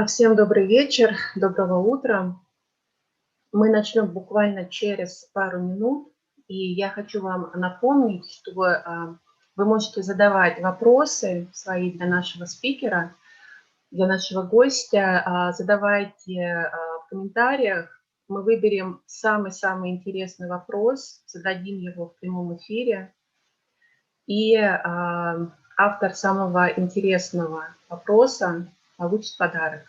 Всем добрый вечер, доброго утра. Мы начнем буквально через пару минут. И я хочу вам напомнить, что вы можете задавать вопросы свои для нашего спикера, для нашего гостя. Задавайте в комментариях. Мы выберем самый-самый интересный вопрос, зададим его в прямом эфире. И автор самого интересного вопроса получит подарок.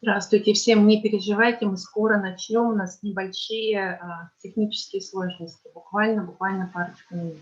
Здравствуйте всем, не переживайте, мы скоро начнем, у нас небольшие технические сложности, буквально парочку минут.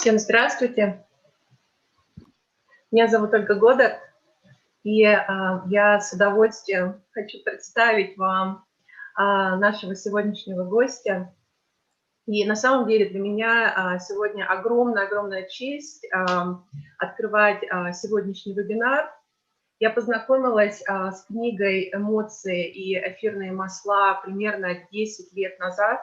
Всем здравствуйте. Меня зовут Ольга Годок, и я с удовольствием хочу представить вам нашего сегодняшнего гостя. И на самом деле для меня сегодня огромная честь открывать сегодняшний вебинар. Я познакомилась с книгой «Эмоции» и «Эфирные масла» примерно 10 лет назад.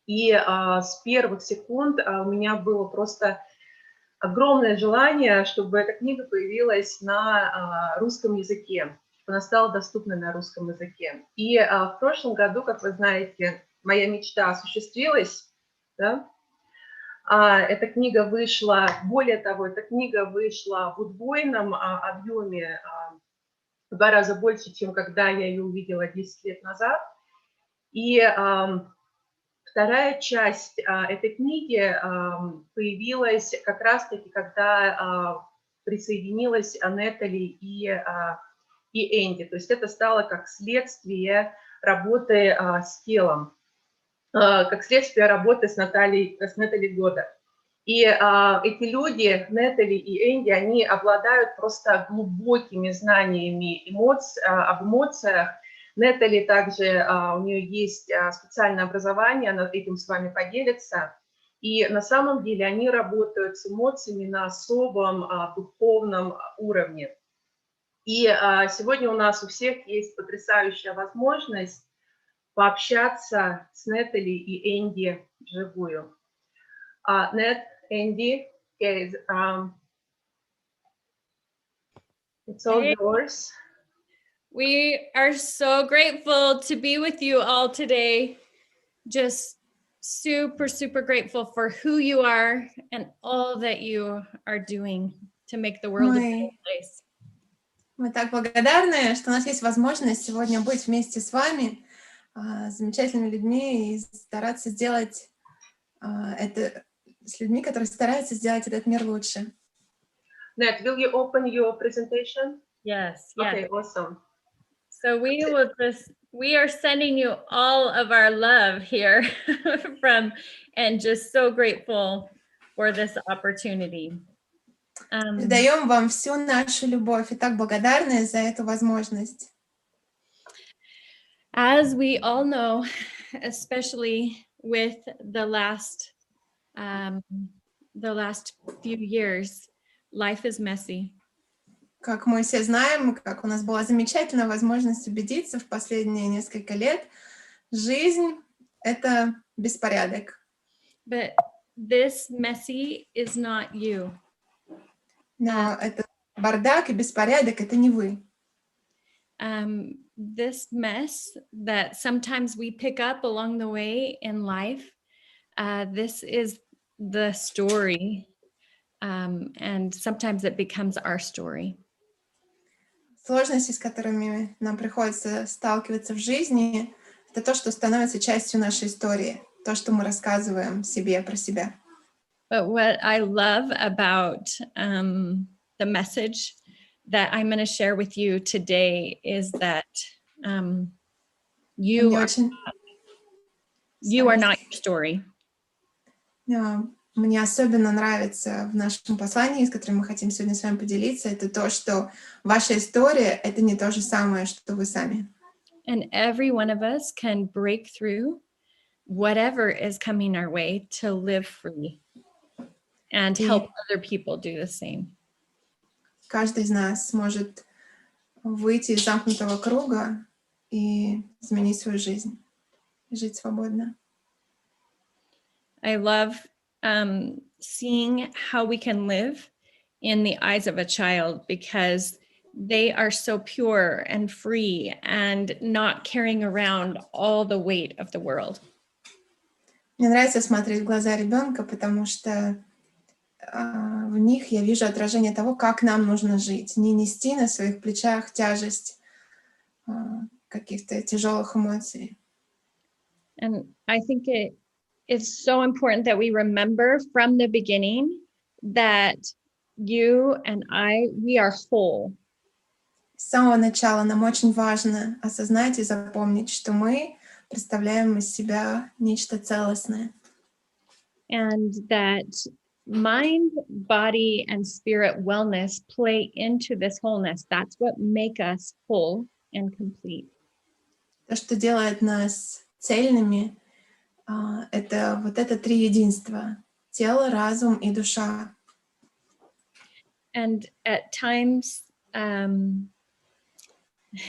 И с первых секунд у меня было просто огромное желание, чтобы эта книга появилась на русском языке, чтобы она стала доступна на русском языке. И в прошлом году, как вы знаете, моя мечта осуществилась. Да? Эта книга вышла, более того, эта книга вышла в удвоенном объеме, в 2 раза больше, чем когда я ее увидела 10 лет назад. И вторая часть этой книги появилась как раз-таки, когда присоединилась Натали и Энди. То есть это стало как следствие работы с телом, как следствие работы с Натали Годок. И эти люди, Натали и Энди, они обладают просто глубокими знаниями об эмоциях. Натали также, у нее есть специальное образование, она этим с вами поделится. И на самом деле они работают с эмоциями на особом духовном уровне. И сегодня у нас у всех есть потрясающая возможность пообщаться с Натали и Энди вживую. Нет, Энди, guys, it's all yours. We are so grateful to be with you all today. Just super grateful for who you are and all that you are doing to make the world a better place. Мы так благодарны, что у нас есть возможность сегодня быть вместе с вами, с замечательными людьми, и стараться сделать это с людьми, которые стараются сделать этот мир лучше. Ned, will you open your presentation? Yes. Okay, awesome. So we are sending you all of our love here and just so grateful for this opportunity. Передаем вам всю нашу любовь и так благодарны за эту возможность. As we all know, especially with the last few years, life is messy. Как мы все знаем, как у нас была замечательная возможность убедиться в последние несколько лет, жизнь — это беспорядок. But this messy is not you. Но это бардак и беспорядок — это не вы. This mess that sometimes we pick up along the way in life, this is the story, and sometimes it becomes our story. Сложности, с которыми нам приходится сталкиваться в жизни, это то, что становится частью нашей истории, то, что мы рассказываем себе про себя. But what I love about the message that I'm going to share with you today is that you are not your story. Мне особенно нравится в нашем послании, с которым мы хотим сегодня с вами поделиться, это то, что ваша история — это не то же самое, что вы сами. And every one of us can break through whatever is coming our way to live free and help other people do the same. Каждый из нас может выйти из замкнутого круга и изменить свою жизнь, жить свободно. I love seeing how we can live in the eyes of a child because they are so pure and free and not carrying around all the weight of the world. Мне нравится смотреть в глаза ребенка, потому что в них я вижу отражение того, как нам нужно жить, не нести на своих плечах тяжесть каких-то тяжелых эмоций. And I think it's so important that we remember from the beginning that you and we are whole. С самого начала нам очень важно осознать и запомнить, что мы представляем из себя нечто целостное. And that mind, body, and spirit wellness play into this wholeness. That's what make us whole and complete. То, что делает нас цельными, это вот это три единства: тело, разум и душа. And at times,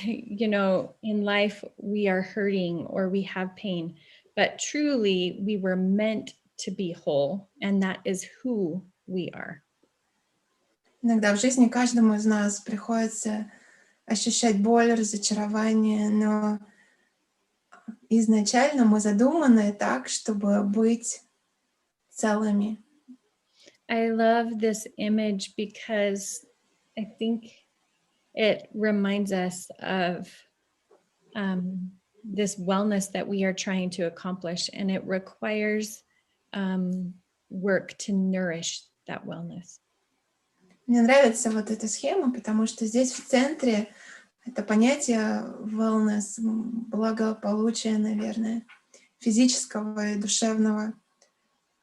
you know, in life we are hurting or we have pain, but truly we were meant to be whole, and that is who we are. Иногда в жизни каждому из нас приходится ощущать боль, разочарование, но изначально мы задуманы так, чтобы быть целыми. I love this image because I think it reminds us of this wellness that we are trying to accomplish, and it requires work to nourish that wellness. Мне нравится вот эта схема, потому что здесь в центре это понятие wellness, благополучия, наверное, физического и душевного,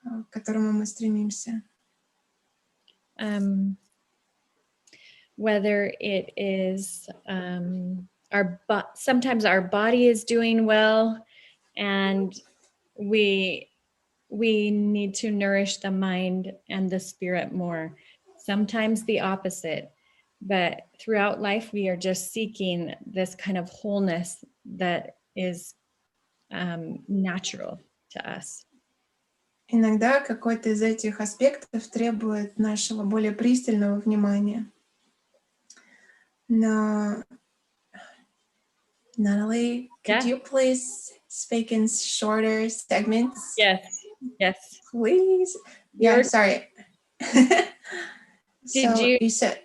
к которому мы стремимся. Whether it is sometimes our body is doing well, and we need to nourish the mind and the spirit more. Sometimes the opposite, but throughout life we are just seeking this kind of wholeness that is natural to us. Иногда какой-то из этих аспектов требует нашего более пристального внимания. Но, Natalie, could you please speak in shorter segments? Yes. Please. Yeah, sorry. Did you said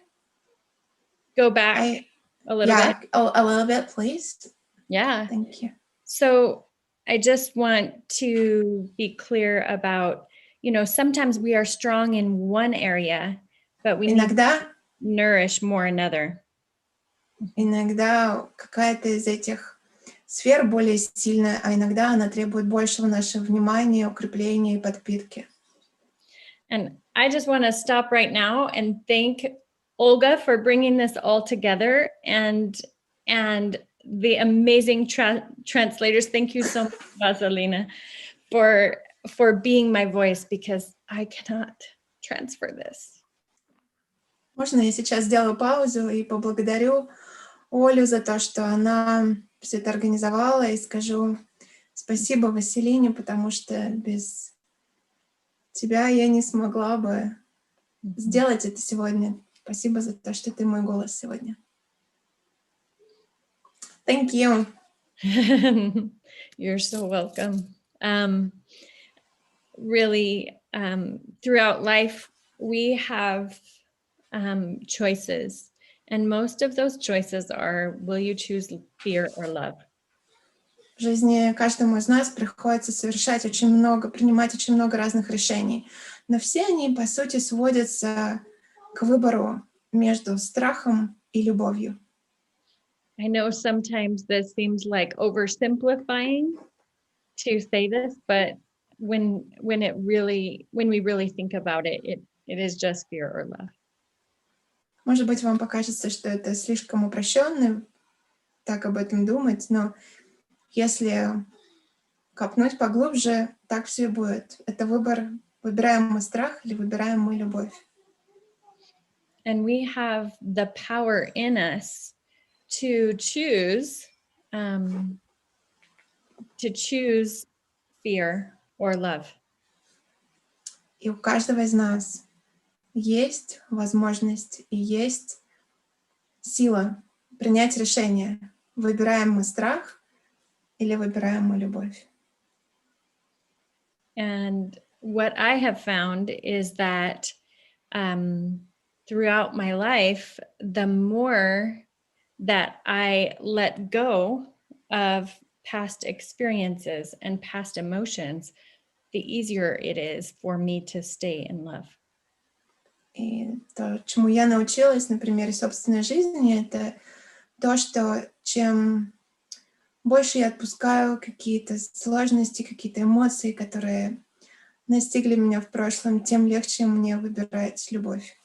go back a little bit? A little bit, please. Yeah. Thank you. So I just want to be clear about, you know, sometimes we are strong in one area, but we need to nourish more another. Иногда какая-то из этих сфер более сильная, а иногда она требует большего нашего внимания, укрепления и подпитки. And I just want to stop right now and thank Olga for bringing this all together, and the amazing translators. Thank you so much, Vasilina, for being my voice, because I cannot transfer this. Можно я сейчас сделаю паузу и поблагодарю Олю за то, что она все это организовала, и скажу спасибо Василине, потому что без тебя я не смогла бы сделать это сегодня. Спасибо за то, что ты мой голос сегодня. Thank you. You're so welcome. Really, throughout life, we have choices. And most of those choices are, will you choose fear or love? В жизни каждому из нас приходится принимать очень много разных решений. Но все они, по сути, сводятся к выбору между страхом и любовью. I know sometimes this seems like oversimplifying to say this, but when we really think about it, it is just fear or love. Может быть, вам покажется, что это слишком упрощенно так об этом думать, но если копнуть поглубже, так все и будет. Это выбор, выбираем мы страх или выбираем мы любовь. And we have the power in us to choose fear or love. И у каждого из нас есть возможность и есть сила принять решение, выбираем мы страх или выбираем мы любовь. And what I have found is that throughout my life, the more that I let go of past experiences and past emotions, the easier it is for me to stay in love. И то, чему я научилась на примере собственной жизни, это то, что чем больше я отпускаю какие-то сложности, какие-то эмоции, которые настигли меня в прошлом, тем легче мне выбирать любовь.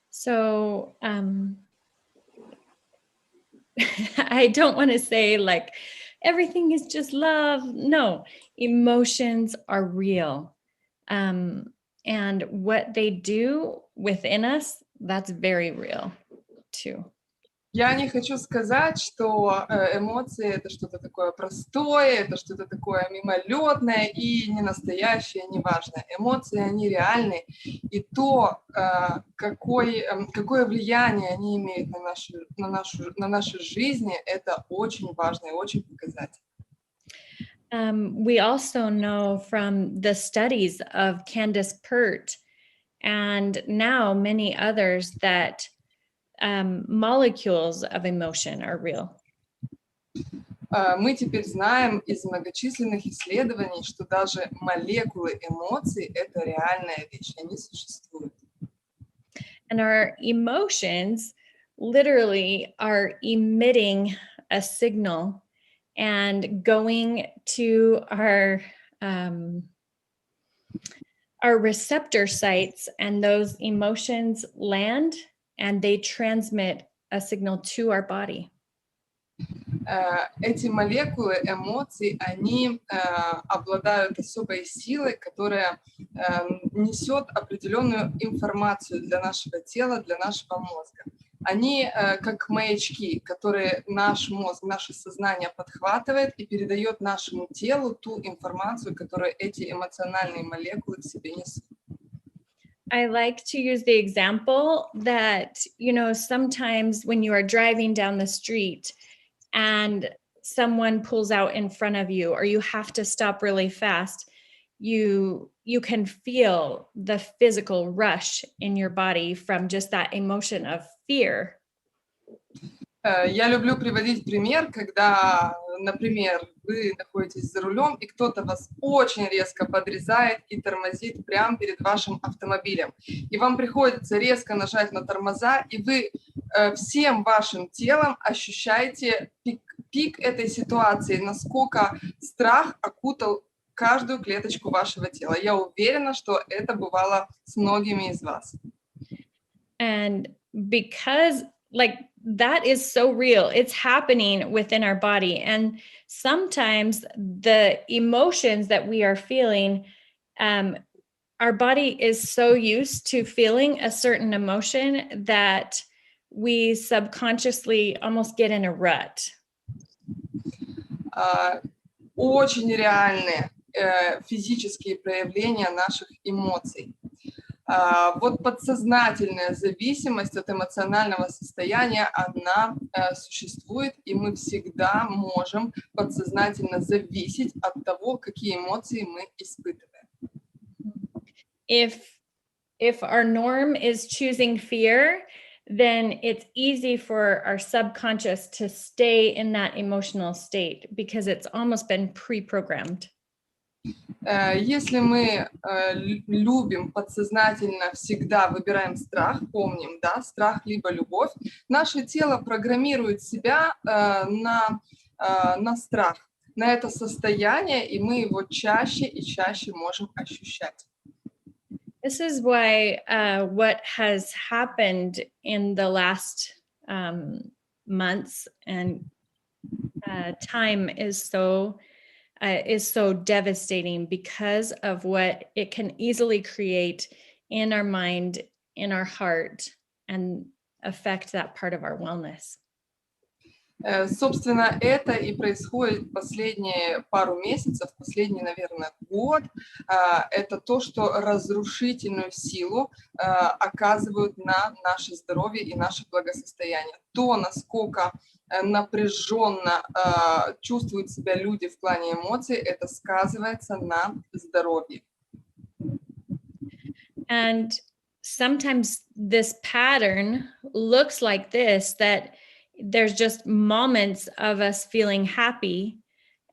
So I don't want to say like everything is just love. No, emotions are real. And what they do within us, that's very real too. Я не хочу сказать, что эмоции — это что-то такое простое, это что-то такое мимолетное и не настоящее, не важное. Эмоции, они реальны, и то, какое влияние они имеют на наши жизни, это очень важно и очень показательно. We also know from the studies of Candace Pert and now many others that molecules of emotion are real. Мы теперь знаем из многочисленных исследований, что даже молекулы эмоций — это реальная вещь, они существуют. And our emotions literally are emitting a signal and going to our receptor sites, and those emotions land and they transmit a signal to our body. Эти молекулы эмоций, они обладают особой силой, которая несет определенную информацию для нашего тела, для нашего мозга. Они как маячки, которые наш мозг, наше сознание подхватывает и передает нашему телу ту информацию, которую эти эмоциональные молекулы в себе несут. I like to use the example that, you know, sometimes when you are driving down the street and someone pulls out in front of you, or you have to stop really fast, you can feel the physical rush in your body from just that emotion of fear. Я люблю приводить пример, когда, например, вы находитесь за рулем, и кто-то вас очень резко подрезает и тормозит прямо перед вашим автомобилем. И вам приходится резко нажать на тормоза, и вы всем вашим телом ощущаете пик этой ситуации, насколько страх окутал каждую клеточку вашего тела. Я уверена, что это бывало с многими из вас. And because like that is so real, it's happening within our body. And sometimes the emotions that we are feeling, our body is so used to feeling a certain emotion that we subconsciously almost get in a rut. Очень реальные физические проявления наших эмоций. Вот подсознательная зависимость от эмоционального состояния, она существует, и мы всегда можем подсознательно зависеть от того, какие эмоции мы испытываем. If our norm is choosing fear, then it's easy for our subconscious to stay in that emotional state because it's almost been pre-programmed. Если мы любим подсознательно, всегда выбираем страх, помним, да, страх либо любовь, наше тело программирует себя на страх, на это состояние, и мы его чаще и чаще можем ощущать. This is why what has happened in the last months and time is so devastating because of what it can easily create in our mind, in our heart, and affect that part of our wellness. Собственно, это и происходит последние пару месяцев, последний, наверное, год. Это то, что разрушительную силу оказывают на наше здоровье и наше благосостояние. То, насколько напряженно чувствуют себя люди в плане эмоций, это сказывается на здоровье. And sometimes this pattern looks like this, that there's just moments of us feeling happy,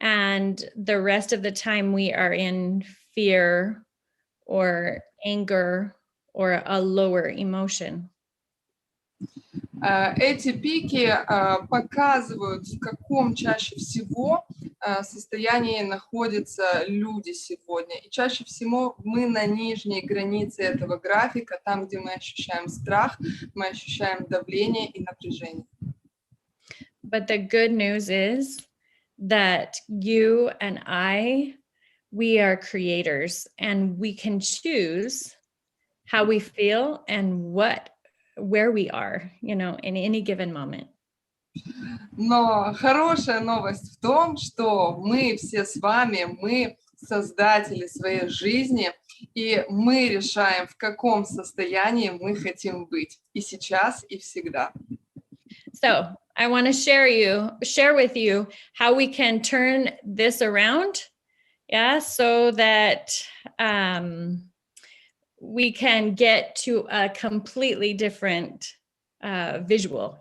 and the rest of the time we are in fear or anger or a lower emotion. Эти пики показывают, в каком чаще всего состоянии находятся люди сегодня. И чаще всего мы на нижней границе этого графика, там, где мы ощущаем страх, мы ощущаем давление и напряжение. But the good news is that you and I, we are creators, and we can choose how we feel and where we are, in any given moment. Но хорошая новость в том, что мы все с вами, мы создатели своей жизни, и мы решаем, в каком состоянии мы хотим быть и сейчас, и всегда. So I want to share with you how we can turn this around, so that we can get to a completely different visual,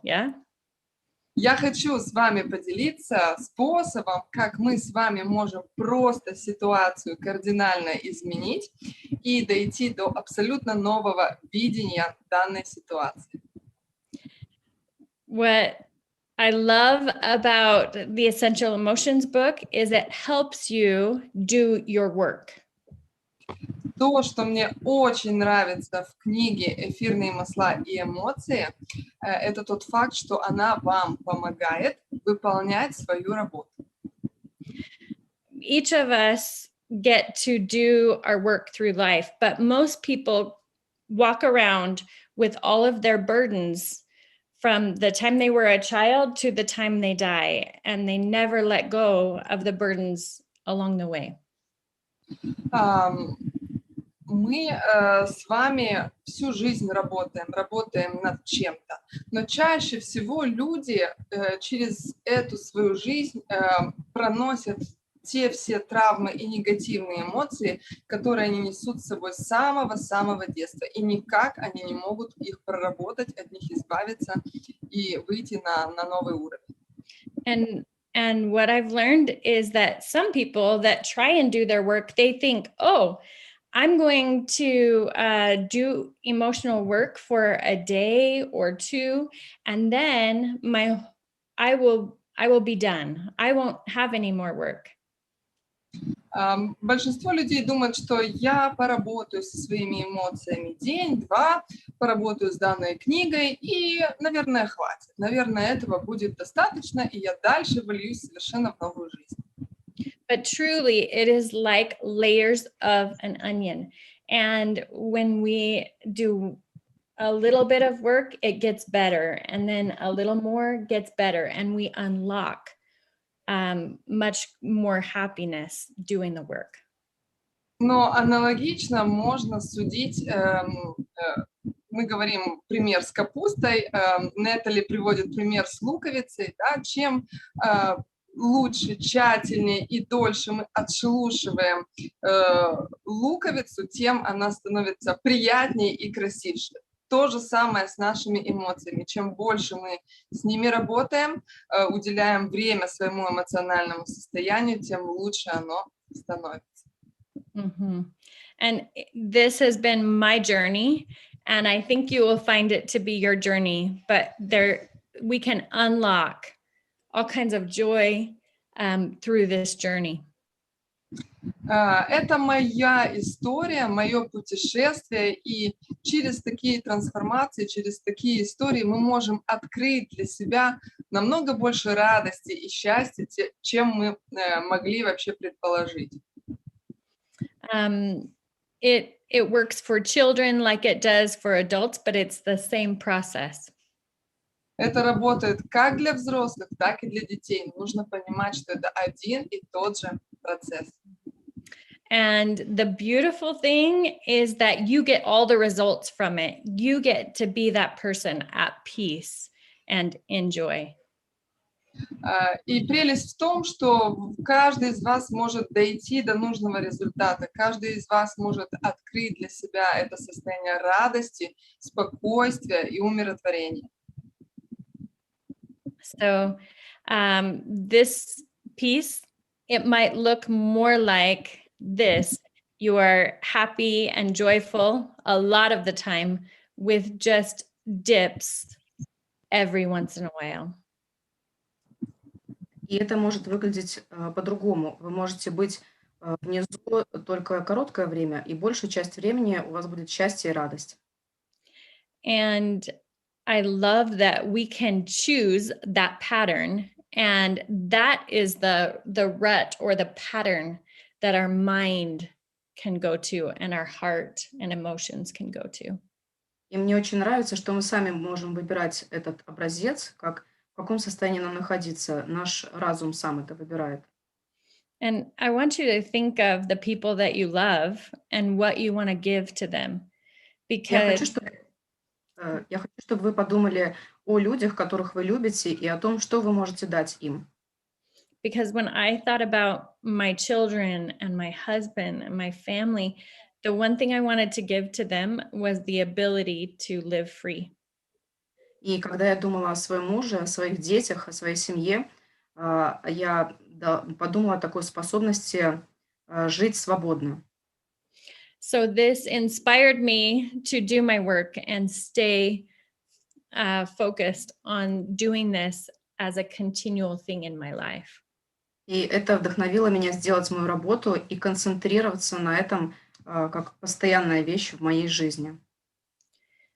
Я хочу с вами поделиться способом, как мы с вами можем просто ситуацию кардинально изменить и дойти до абсолютно нового видения данной ситуации. What I love about the Essential Emotions book is it helps you do your work. То, что мне очень нравится в книге «Эфирные масла и эмоции», это тот факт, что она вам помогает выполнять свою работу. Each of us get to do our work through life, but most people walk around with all of their burdens from the time they were a child to the time they die, and they never let go of the burdens along the way. Мы с вами всю жизнь работаем над чем-то, но чаще всего люди через эту свою жизнь проносят те все травмы и негативные эмоции, которые они несут с собой с самого-самого детства, и никак они не могут их проработать, от них избавиться и выйти на новый уровень. And what I've learned is that some people that try and do their work, they think, oh, I'm going to do emotional work for a day or two, and then I will be done. I won't have any more work. Большинство людей думают, что я поработаю со своими эмоциями день-два, поработаю с данной книгой, и, наверное, хватит. Наверное, этого будет достаточно, и я дальше вольюсь совершенно в новую жизнь. But truly, it is like layers of an onion. And when we do a little bit of work, it gets better. And then a little more gets better. And we unlock much more happiness doing the work. Но аналогично можно судить, мы говорим пример с капустой, Нетали приводит пример с луковицей, да, чем лучше, тщательнее и дольше мы отшелушиваем луковицу, тем она становится приятнее и красивше. То же самое с нашими эмоциями. Чем больше мы с ними работаем, уделяем время своему эмоциональному состоянию, тем лучше оно становится. Mm-hmm. And this has been my journey, and I think you will find it to be your journey, but we can unlock all kinds of joy through this journey. Это моя история, мое путешествие, и через такие трансформации, через такие истории мы можем открыть для себя намного больше радости и счастья, чем мы могли вообще предположить. It works for children like it does for adults, but it's the same process. Это работает как для взрослых, так и для детей. Нужно понимать, что это один и тот же процесс. And the beautiful thing is that you get all the results from it. You get to be that person at peace and in joy. И прелесть в том, что каждый из вас может дойти до нужного результата. Каждый из вас может открыть для себя это состояние радости, спокойствия и умиротворения. So this piece, it might look more like this. You are happy and joyful a lot of the time with just dips every once in a while. И это может выглядеть по-другому. Вы можете быть внизу только короткое время, и большую часть времени у вас будет счастье и радость. And I love that we can choose that pattern, and that is the rut or the pattern that our mind can go to and our heart and emotions can go to. И мне очень нравится, что мы сами можем выбирать этот образец, как в каком состоянии нам находиться. Наш разум сам это выбирает. And I want you to think of the people that you love and what you want to give to them. Я хочу, Because чтобы вы подумали о людях, которых вы любите, и о том, что вы можете дать им. when I thought about my children and my husband and my family, the one thing I wanted to give to them was the ability to live free. И когда я думала о своем муже, о своих детях, о своей семье, я подумала о такой способности жить свободно. So this inspired me to do my work and stay focused on doing this as a continual thing in my life. И это вдохновило меня сделать мою работу и концентрироваться на этом как постоянная вещь в моей жизни.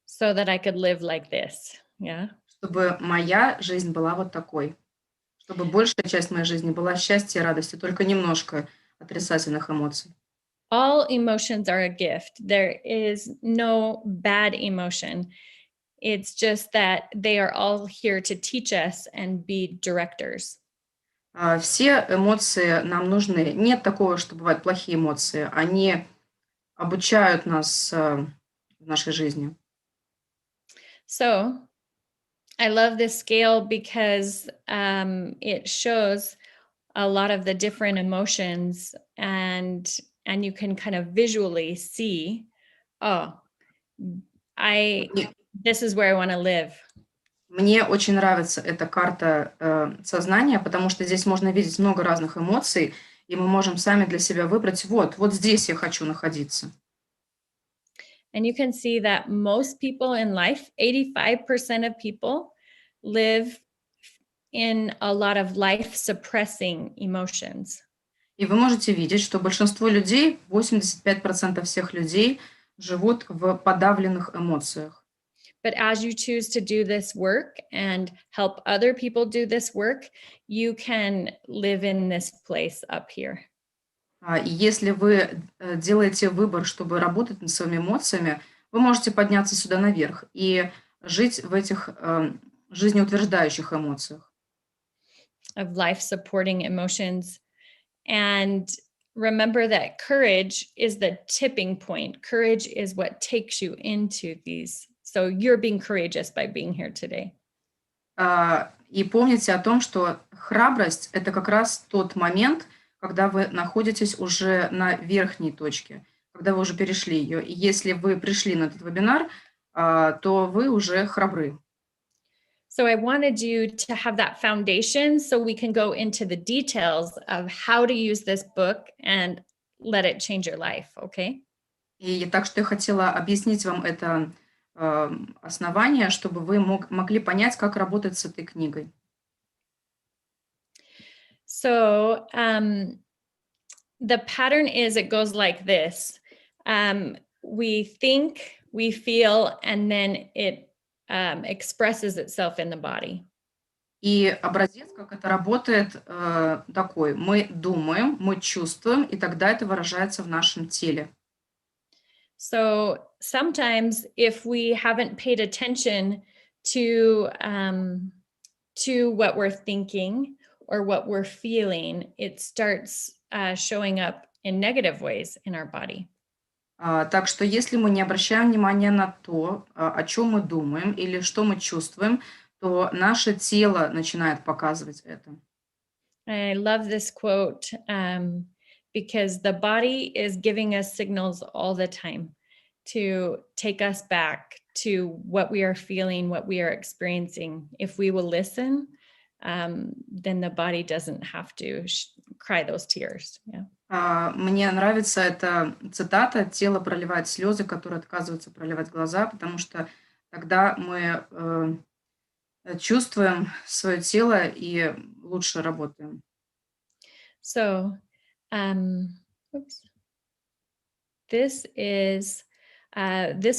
So that I could live like this. Yeah. Чтобы моя жизнь была вот такой. Чтобы большая часть моей жизни была счастье и радость, и только немножко отрицательных эмоций. All emotions are a gift. There is no bad emotion. It's just that they are all here to teach us and be directors. Все эмоции нам нужны. Нет такого, что бывают плохие эмоции. Они обучают нас в нашей жизни. So I love this scale because it shows a lot of the different emotions, and you can kind of visually see, this is where I want to live. Мне очень нравится эта карта сознания, потому что здесь можно видеть много разных эмоций, и мы можем сами для себя выбрать, вот здесь я хочу находиться. And you can see that most people in life, 85% of people live in a lot of life-suppressing emotions. И вы можете видеть, что большинство людей, 85% всех людей, живут в подавленных эмоциях. But as you choose to do this work and help other people do this work, you can live in this place up here. И если вы делаете выбор, чтобы работать над своими эмоциями, вы можете подняться сюда наверх и жить в этих жизнеутверждающих эмоциях. Of life-supporting emotions. And remember that courage is the tipping point. Courage is what takes you into these. So you're being courageous by being here today. И помните о том, что храбрость – это как раз тот момент, когда вы находитесь уже на верхней точке, когда вы уже перешли ее. И если вы пришли на этот вебинар, то вы уже храбры. So I wanted you to have that foundation so we can go into the details of how to use this book and let it change your life, okay? И так что я хотела объяснить вам это основание, чтобы вы могли понять, как работать с этой книгой. So the pattern is, it goes like this. We think, we feel, and then it expresses itself in the body. И образец, как это работает, такой. Мы думаем, мы чувствуем, и тогда это выражается в нашем теле. So sometimes if we haven't paid attention to what we're thinking or what we're feeling, it starts showing up in negative ways in our body. Так что если мы не обращаем внимания на то, о чем мы думаем или что мы чувствуем, то наше тело начинает показывать это. I love this quote because the body is giving us signals all the time to take us back to what we are feeling, what we are experiencing. If we will listen, then the body doesn't have to cry those tears. Yeah. Мне нравится эта цитата: «Тело проливает слезы, которые отказываются проливать глаза», потому что тогда мы чувствуем свое тело и лучше работаем. So, oops. This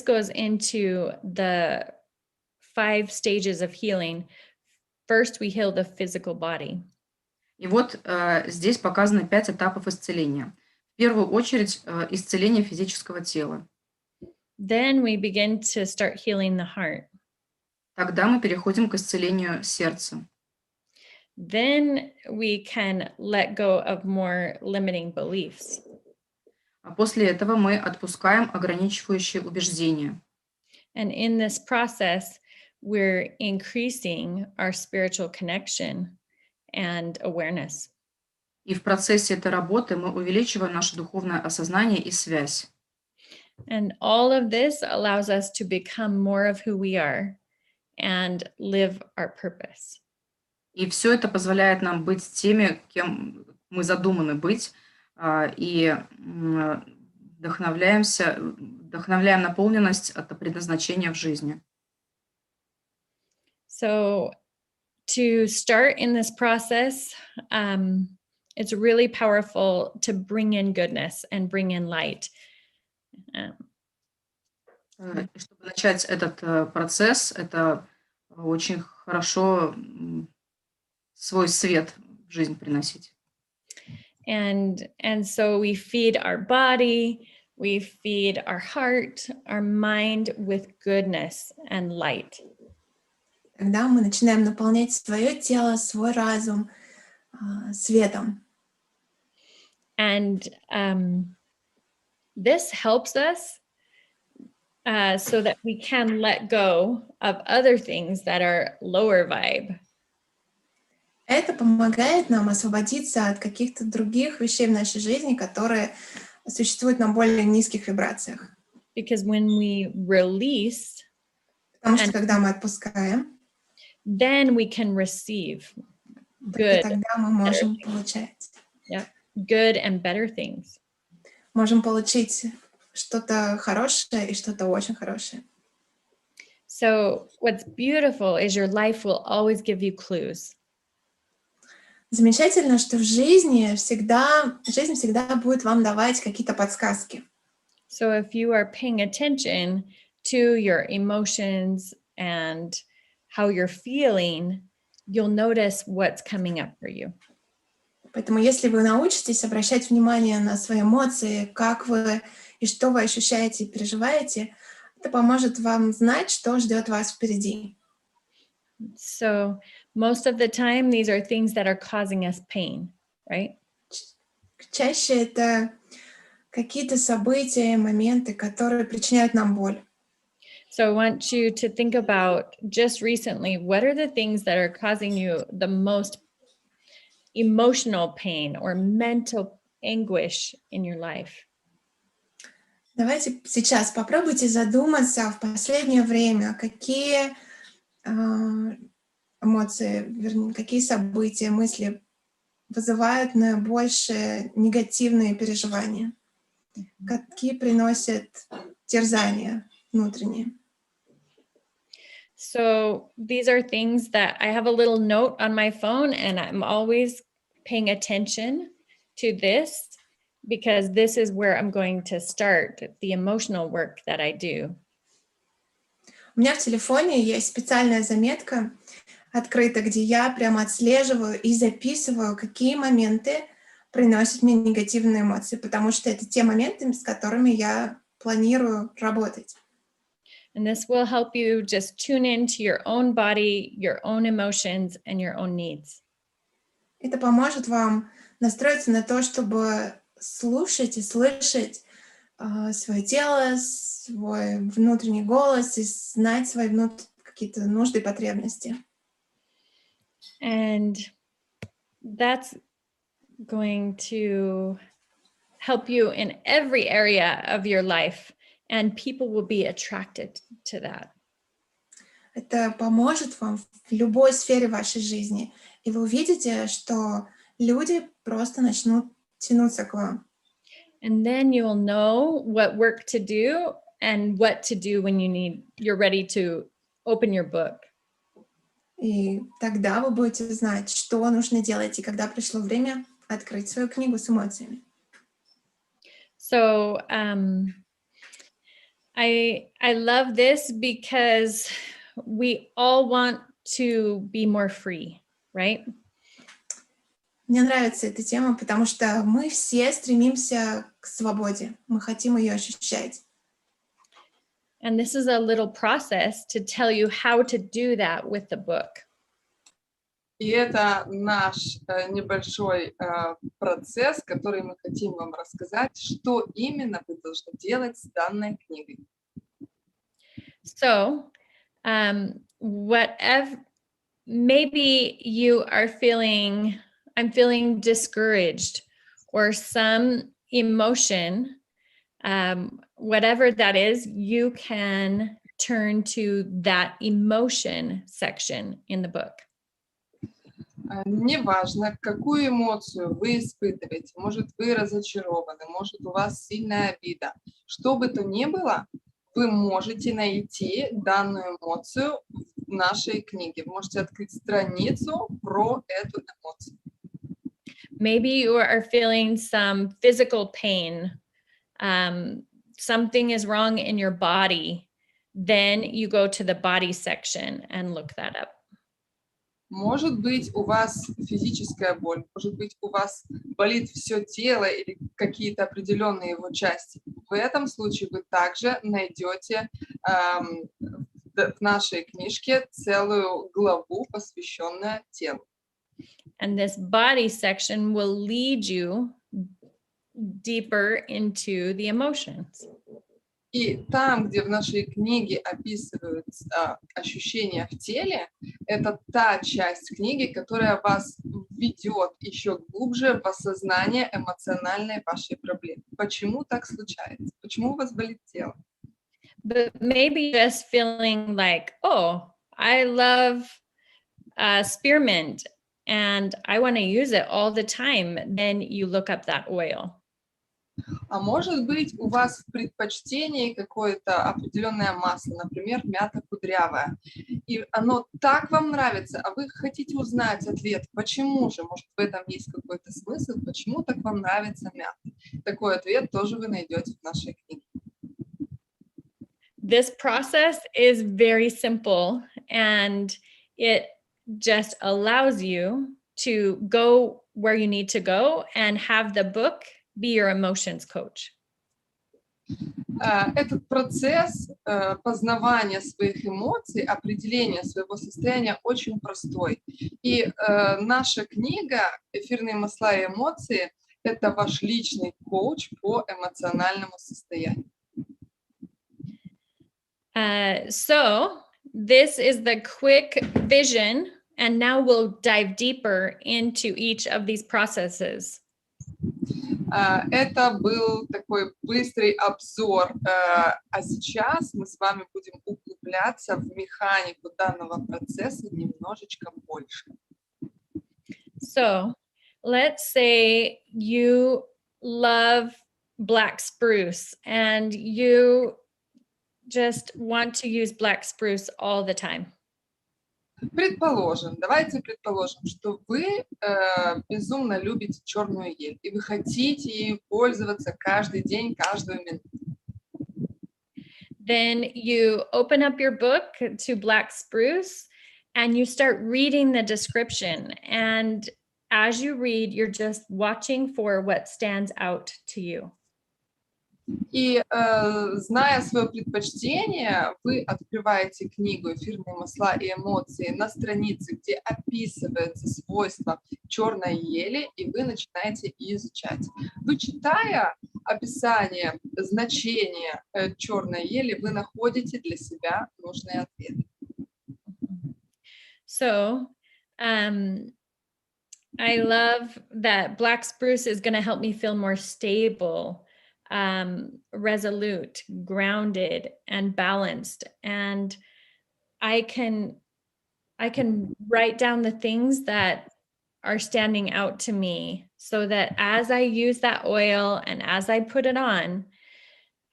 goes into the 5 stages of healing. First, we heal the physical body. И вот здесь показаны 5 этапов исцеления. В первую очередь исцеление физического тела. Then we begin to start healing the heart. Тогда мы переходим к исцелению сердца. Then we can let go of more limiting beliefs. А после этого мы отпускаем ограничивающие убеждения. And in this process, we're increasing our spiritual connection and awareness. И в процессе этой работы мы увеличиваем наше духовное осознание и связь. And all of this allows us to become more of who we are and live our purpose. И все это позволяет нам быть теми, кем мы задуманы быть, и вдохновляем наполненность от предназначения в жизни. So to start in this process, it's really powerful to bring in goodness and bring in light. И чтобы начать этот процесс, это очень хорошо свой свет в жизнь приносить. And so we feed our body, we feed our heart, our mind with goodness and light. Когда мы начинаем наполнять свое тело, свой разум светом. And this helps us so that we can let go of other things that are lower vibe. Это помогает нам освободиться от каких-то других вещей в нашей жизни, которые существуют на более низких вибрациях. Because when we release, Потому что когда мы отпускаем, then we can receive только good, тогда мы можем получать. good and better things. Можем получить что-то хорошее и что-то очень хорошее. So what's beautiful is your life will always give you clues. Замечательно, что жизнь всегда будет вам давать какие-то подсказки. So if you are paying attention to your emotions and how you're feeling, you'll notice what's coming up for you. Поэтому если вы научитесь обращать внимание на свои эмоции, как вы и что вы ощущаете и переживаете, это поможет вам знать, что ждет вас впереди. So most of the time, these are things that are causing us pain, right? Чаще это какие-то события, моменты, которые причиняют нам боль. So I want you to think about just recently, what are the things that are causing you the most emotional pain or mental anguish in your life? Давайте сейчас попробуйте задуматься в последнее время, какие эмоции, вернее, какие события, мысли вызывают наибольшие негативные переживания, какие приносят терзания внутренние. So these are things that I have a little note on my phone, and I'm always paying attention to this because this is where I'm going to start the emotional work that I do. У меня в телефоне есть специальная заметка открыта, где я прямо отслеживаю и записываю, какие моменты приносят мне негативные эмоции, потому что это те моменты, с которыми я планирую работать. And this will help you just tune into your own body, your own emotions, and your own needs. Это поможет вам настроиться на то, чтобы слушать и слышать свое тело, свой внутренний голос и знать свои какие-то нужды и потребности. And that's going to help you in every area of your life, and people will be attracted to that. Это поможет вам в любой сфере вашей жизни, и вы увидите, что люди просто начнут тянуться к вам. And then you will know what work to do and what to do when you're ready to open your book. И тогда вы будете знать, что нужно делать, и когда пришло время открыть свою книгу с эмоциями. So I love this because we all want to be more free, right? Мне нравится эта тема, потому что мы все стремимся к свободе. Мы хотим ее ощущать. And this is a little process to tell you how to do that with the book. И это наш небольшой процесс, который мы хотим вам рассказать, что именно вы должны делать с данной книгой. So, whatever, maybe you are feeling, I'm feeling discouraged, or some emotion, whatever that is, you can turn to that emotion section in the book. Неважно, какую эмоцию вы испытываете, может, вы разочарованы, может, у вас сильная обида. Что бы то ни было, вы можете найти данную эмоцию в нашей книге. Вы можете открыть страницу про эту эмоцию. Maybe you are feeling some physical pain. Something is wrong in your body. Then you go to the body section and look that up. Может быть, у вас физическая боль, может быть, у вас болит все тело или какие-то определенные его части. В этом случае вы также найдете в нашей книжке целую главу, посвященную телу. And this body section will lead you deeper into the emotions. И там, где в нашей книге описываются ощущения в теле, это та часть книги, которая вас введет еще глубже в осознание эмоциональной вашей проблемы. Почему так случается? Почему у вас болит тело? But maybe just feeling like, oh, I love spearmint and I want to use it all the time. Then you look up that oil. А может быть, у вас в предпочтении какое-то определенное масло, например, мята кудрявая, и оно так вам нравится, а вы хотите узнать ответ, почему же, может, в этом есть какой-то смысл, почему так вам нравится мята. Такой ответ тоже вы найдете в нашей книге. This process is very simple, and it just allows you to go where you need to go and have the book be your emotions coach. Этот процесс познавания своих эмоций, определения своего состояния очень простой. И наша книга «Эфирные масла и эмоции» — это ваш личный коуч по эмоциональному состоянию. So this is the quick vision, and now we'll dive deeper into each of these processes. Это был такой быстрый обзор, а сейчас мы с вами будем углубляться в механику данного процесса немножечко больше. So let's say you love black spruce and you just want to use black spruce all the time. Давайте предположим, что вы безумно любите черную ель, и вы хотите ею пользоваться каждый день, каждую минуту. Then you open up your book to black spruce and you start reading the description. And as you read, you're just watching for what stands out to you. И, зная свое предпочтение, вы открываете книгу «Эфирные масла и эмоции» на странице, где описывается свойства черной ели, и вы начинаете изучать. Вы, читая описание, значение черной ели, вы находите для себя нужные ответы. So, I love that black spruce is going to help me feel more stable, resolute, grounded, and balanced. And I can write down the things that are standing out to me so that as I use that oil and as I put it on,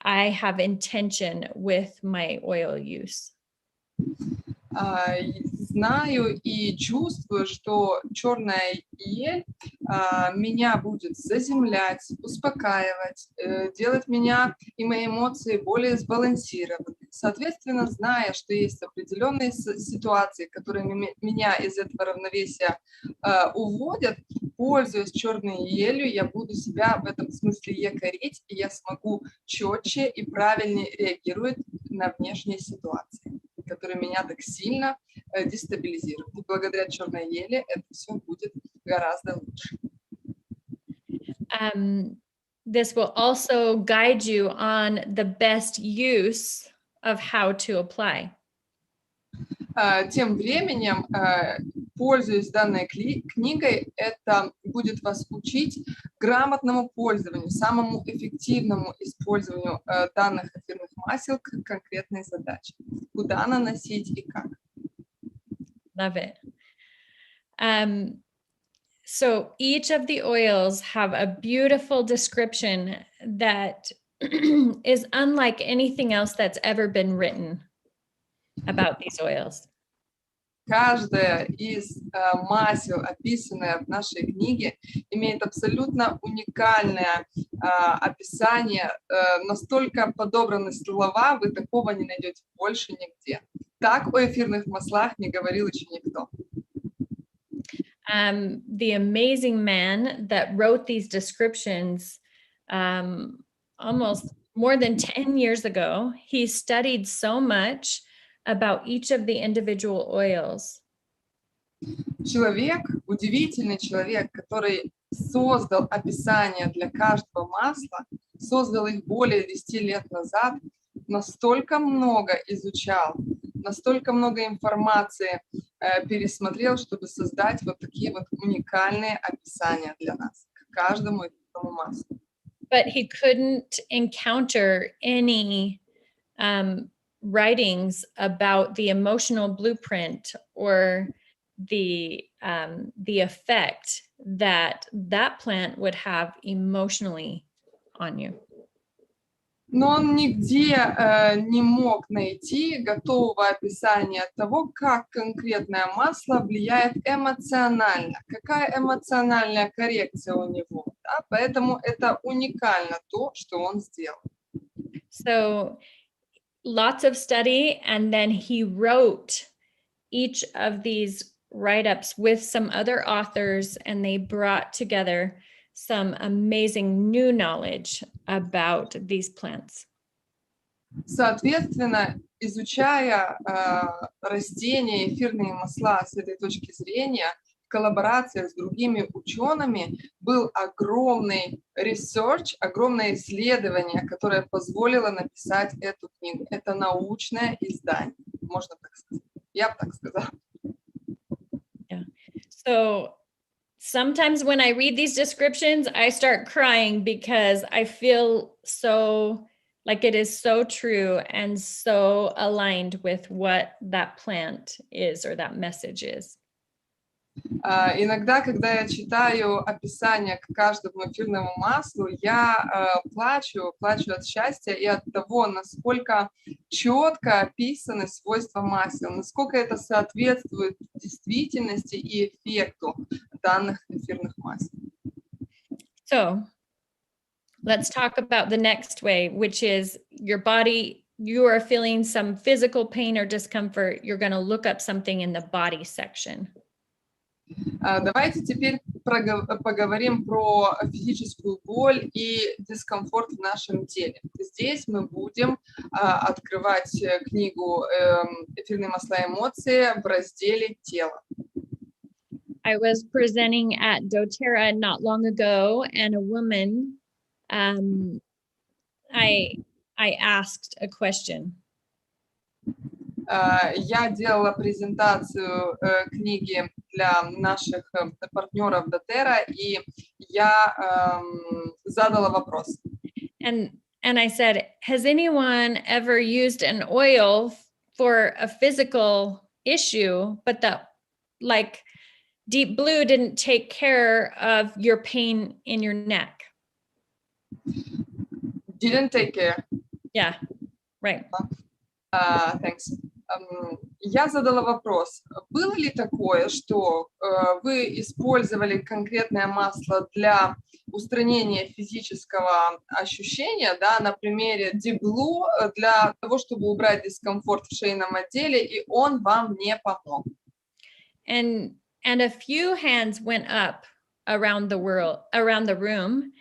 I have intention with my oil use. знаю и чувствую, что черная ель меня будет заземлять, успокаивать, делать меня и мои эмоции более сбалансированными. Соответственно, зная, что есть определенные ситуации, которые меня из этого равновесия уводят, пользуясь черной елью, я буду себя в этом смысле якорить, и я смогу четче и правильнее реагировать на внешние ситуации, которые меня так сильно дестабилизируют. И благодаря черной еле это все будет гораздо лучше. This will also guide you on the best use of how to apply. Тем временем, пользуясь данной книгой, это будет вас учить грамотному пользованию, самому эффективному использованию данных эфирных масел к конкретной задаче. Куда наносить и как. Love it. So each of the oils have a beautiful description that is unlike anything else that's ever been written about these oils. Каждая из масел, описанная в нашей книге, имеет абсолютно уникальное описание, настолько подобраны слова, вы такого не найдете больше нигде. Так о эфирных маслах не говорил еще никто. The amazing man that wrote these descriptions almost more than 10 years ago, he studied so much about each of the individual oils. Человек, удивительный человек, который создал описание для каждого масла, создал их более 10 лет назад, настолько много изучал, настолько много информации пересмотрел, чтобы создать вот такие вот уникальные описания для нас, к каждому этому маслу. But he couldn't encounter any writings about the emotional blueprint or the effect that plant would have emotionally on you. Но он нигде не мог найти готового описания того, как конкретное масло влияет эмоционально, какая эмоциональная коррекция у него. Да? Поэтому это уникально то, что он сделал. So lots of study, and then he wrote each of these write-ups with some other authors, and they brought together some amazing new knowledge about these plants. Соответственно, изучая растения, эфирные масла с этой точки зрения, в коллаборациях с другими учеными, был огромный research, огромное исследование, которое позволило написать эту книгу. Это научное издание, можно так сказать. Я бы так сказала. Yeah. So sometimes when I read these descriptions, I start crying because I feel so like it is so true and so aligned with what that plant is or that message is. Иногда, когда я читаю описание к каждому эфирному маслу, я плачу от счастья и от того, насколько четко описаны свойства масел, насколько это соответствует действительности и эффекту данных эфирных масел. So let's talk about the next way, which is your body. You are feeling some physical pain or discomfort. You're going to look up something in the body section. Давайте теперь поговорим про физическую боль и дискомфорт в нашем теле. Здесь мы будем открывать книгу «Эфирные масла эмоции» в разделе «Тело». I was presenting at doTERRA not long ago, and a woman, I asked a question. Я делала презентацию книги для наших партнеров doTERRA, и я задала вопрос. And I said, has anyone ever used an oil for a physical issue, but that like Deep Blue didn't take care of your pain in your neck? Didn't take care. Yeah, right. Thanks. Я задала вопрос, было ли такое, что вы использовали конкретное масло для устранения физического ощущения, да, на примере Deep Blue, для того, чтобы убрать дискомфорт в шейном отделе, и он вам не помог? And a few hands went up around the room,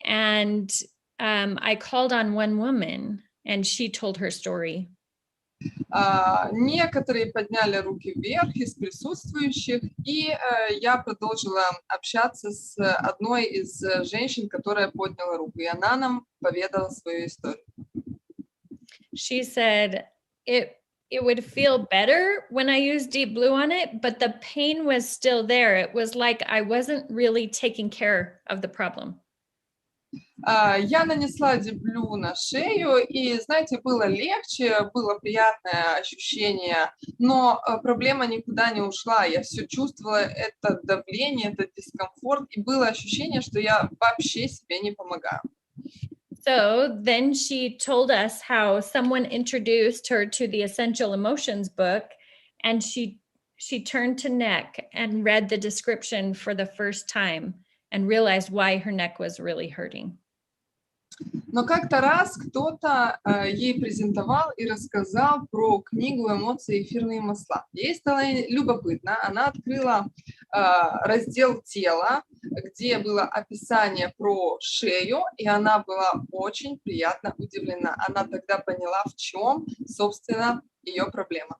and I called on one woman, and she told her story. Некоторые подняли руки вверх из присутствующих, и я продолжила общаться с одной из женщин, которая подняла руку, и она нам поведала свою историю. She said it would feel better when I used Deep Blue on it, but the pain was still there. It was like I wasn't really taking care of the problem. Я нанесла Deep Blue на шею, и, знаете, было легче, было приятное ощущение, но проблема никуда не ушла. Я все чувствовала это давление, этот дискомфорт, и было ощущение, что я вообще себе не помогаю. So then she told us how someone introduced her to the Essential Emotions book, and she turned to neck and read the description for the first time and realized why her neck was really hurting. Но как-то раз кто-то ей презентовал и рассказал про книгу «Эмоции, эфирные масла». Ей стало любопытно, она открыла раздел «Тело», где было описание про шею, и она была очень приятно удивлена. Она тогда поняла, в чем, собственно, ее проблема.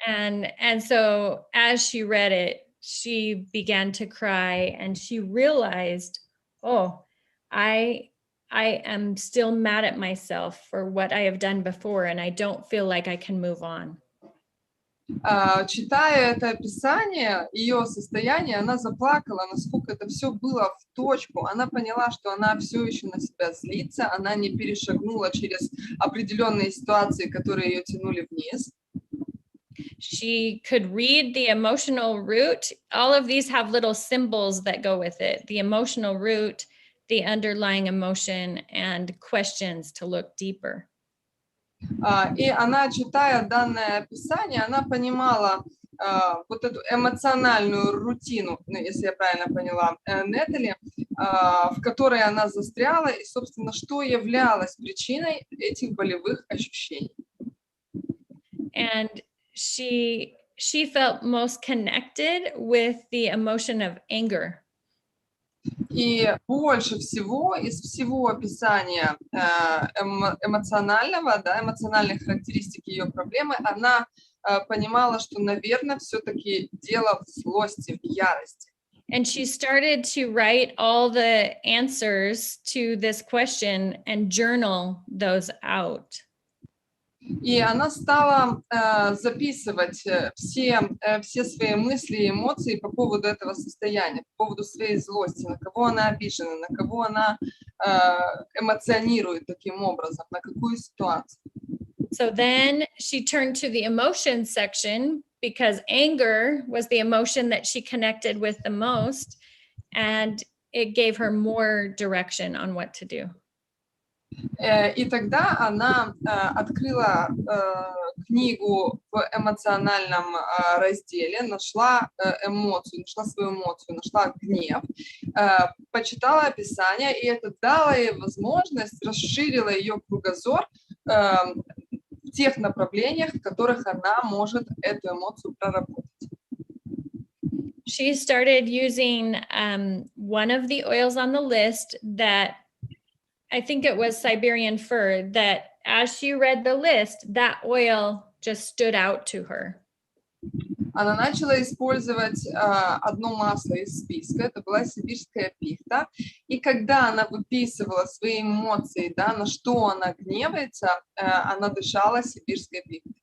And so as she read it, she began to cry, and she realized, oh, I am still mad at myself for what I have done before, and I don't feel like I can move on. Читая это описание, ее состояние, она заплакала, насколько это все было в точку. Она поняла, что она все еще на себя злится, она не перешагнула через определенные ситуации, которые ее тянули вниз. She could read the emotional root. All of these have little symbols that go with it. The emotional root, the underlying emotion, and questions to look deeper. И она, читая данное описание, она понимала вот эту эмоциональную рутину, если я правильно поняла, Нетали, в которой она застряла, и, собственно, что являлось причиной этих болевых ощущений. And she felt most connected with the emotion of anger. И больше всего из всего описания эмоционального, да, эмоциональных характеристик ее проблемы, она понимала, что, наверное, все-таки дело в злости, в ярости. And she started to write all the answers to this question and journal those out. И она стала записывать все свои мысли и эмоции по поводу этого состояния, по поводу своей злости, на кого она обижена, на кого она эмоционирует таким образом, на какую ситуацию. So then she turned to the emotions section because anger was the emotion that she connected with the most, and it gave her more direction on what to do. И тогда она открыла книгу в эмоциональном разделе, нашла эмоцию, нашла свою эмоцию, нашла гнев, почитала описание, и это дало ей возможность, расширило ее кругозор в тех направлениях, в которых она может эту эмоцию проработать. She started using one of the oils on the list that I think it was Siberian fir, that as she read the list, that oil just stood out to her. Она начала использовать одно масло из списка, это была сибирская пихта, и когда она выписывала свои эмоции, да, на что она гневается, она дышала сибирской пихтой.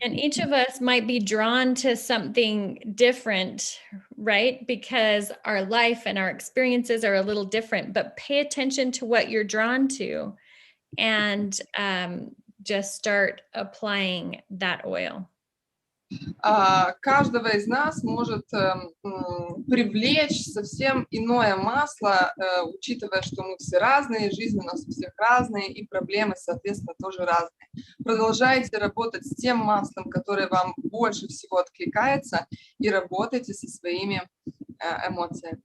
And each of us might be drawn to something different, right? Because our life and our experiences are a little different, but pay attention to what you're drawn to and just start applying that oil. Каждого из нас может привлечь совсем иное масло, учитывая, что мы все разные, жизнь у нас у всех разная, и проблемы, соответственно, тоже разные. Продолжайте работать с тем маслом, которое вам больше всего откликается, и работайте со своими эмоциями.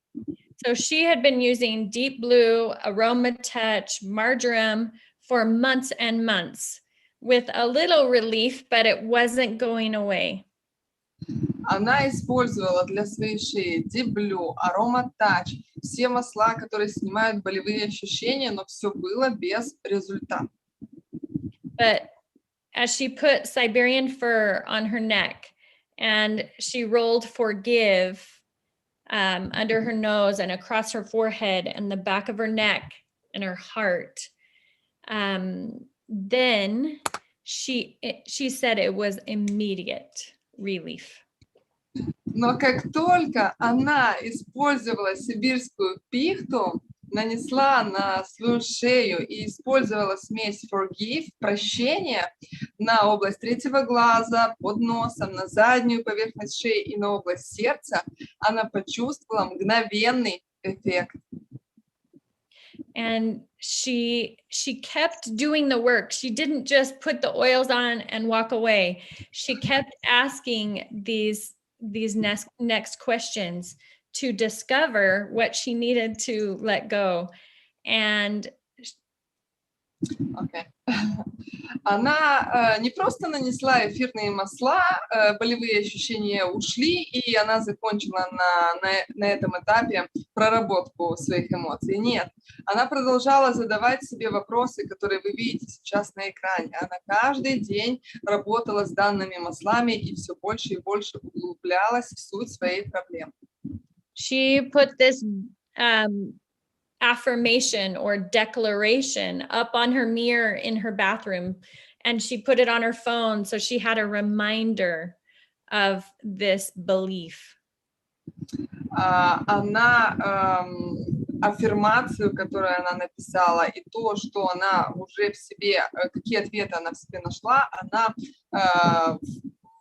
So she had been using Deep Blue, Aroma Touch, Marjoram for months and months with a little relief, but it wasn't going away. Она использовала для своей шеи Deep Blue, Aroma Touch, все масла, которые снимают болевые ощущения, но все было без результата. But as she put Siberian fir on her neck and she rolled forgive under her nose and across her forehead and the back of her neck and her heart, then she said it was immediate relief. Но как только она использовала сибирскую пихту, нанесла на свою шею и использовала смесь forgive, прощение, на область третьего глаза, под носом, на заднюю поверхность шеи и на область сердца, она почувствовала мгновенный эффект. And she kept doing the work. She didn't just put the oils on and walk away. She kept asking these next questions to discover what she needed to let go. And Она не просто нанесла эфирные масла, болевые ощущения ушли, и она закончила на этом этапе проработку своих эмоций. Нет, она продолжала задавать себе вопросы, которые вы видите сейчас на экране. Она каждый день работала с данными маслами и все больше и больше углублялась в суть своей проблемы. She put this affirmation or declaration up on her mirror in her bathroom, and she put it on her phone so she had a reminder of this belief. Она аффирмацию, которую она написала, и то, что она уже в себе, какие ответы она в себе нашла, она в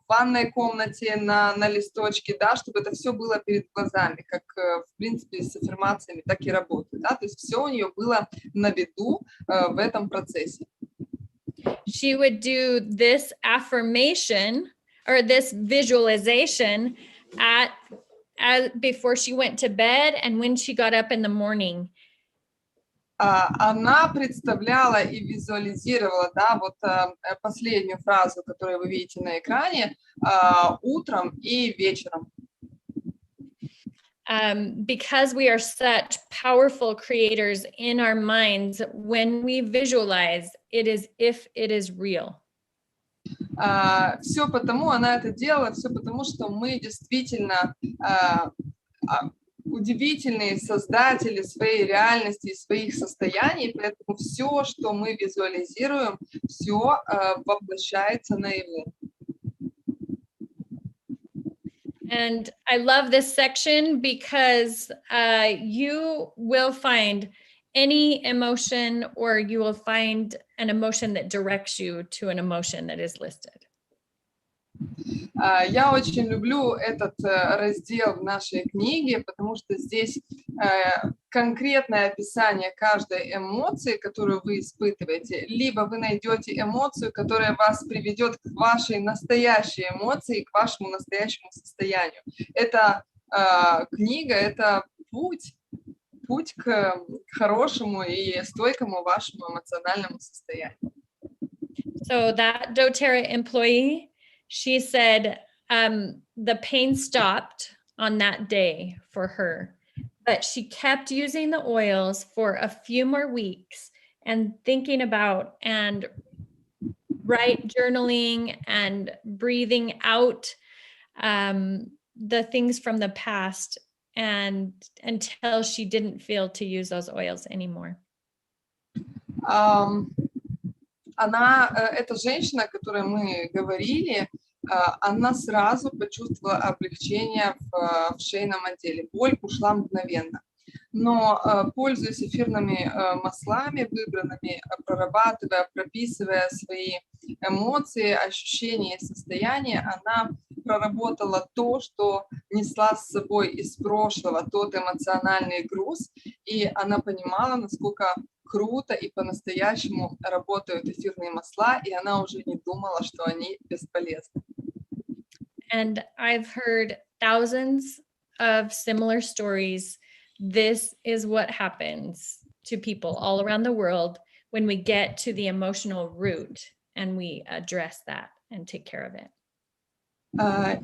ванной комнате на листочке, да, чтобы это все было перед глазами, как, в принципе, с аффирмациями так и работает, да, то есть все у нее было на виду в этом процессе. She would do this affirmation or this visualization before she went to bed and when she got up in the morning. Она представляла и визуализировала, да, вот последнюю фразу, которую вы видите на экране, утром и вечером. Because we are such powerful creators in our minds, when we visualize, it is if it is real. Все потому, она это делала, все потому, что мы действительно удивительные создатели своей реальности и своих состояний, поэтому все, что мы визуализируем, все воплощается наяву. And I love this section because you will find any emotion or you will find an emotion that directs you to an emotion that is listed. Я очень люблю этот раздел в нашей книге, потому что здесь конкретное описание каждой эмоции, которую вы испытываете, либо вы найдете эмоцию, которая вас приведет к вашей настоящей эмоции, к вашему настоящему состоянию. Это книга, это путь к хорошему и стойкому вашему эмоциональному состоянию. So that doTERRA employee, she said the pain stopped on that day for her, but she kept using the oils for a few more weeks and thinking about and journaling and breathing out the things from the past and until she didn't feel to use those oils anymore. Эта женщина, о которой мы говорили, она сразу почувствовала облегчение в шейном отделе. Боль ушла мгновенно. Но пользуясь эфирными маслами, выбранными, прорабатывая, прописывая свои эмоции, ощущения и состояния, она проработала то, что несла с собой из прошлого, тот эмоциональный груз, и она понимала, насколько круто и по-настоящему работают эфирные масла, и она уже не думала, что они бесполезны. And I've heard thousands of similar stories. This is what happens to people all around the world when we get to the emotional root and we address that and take care of it.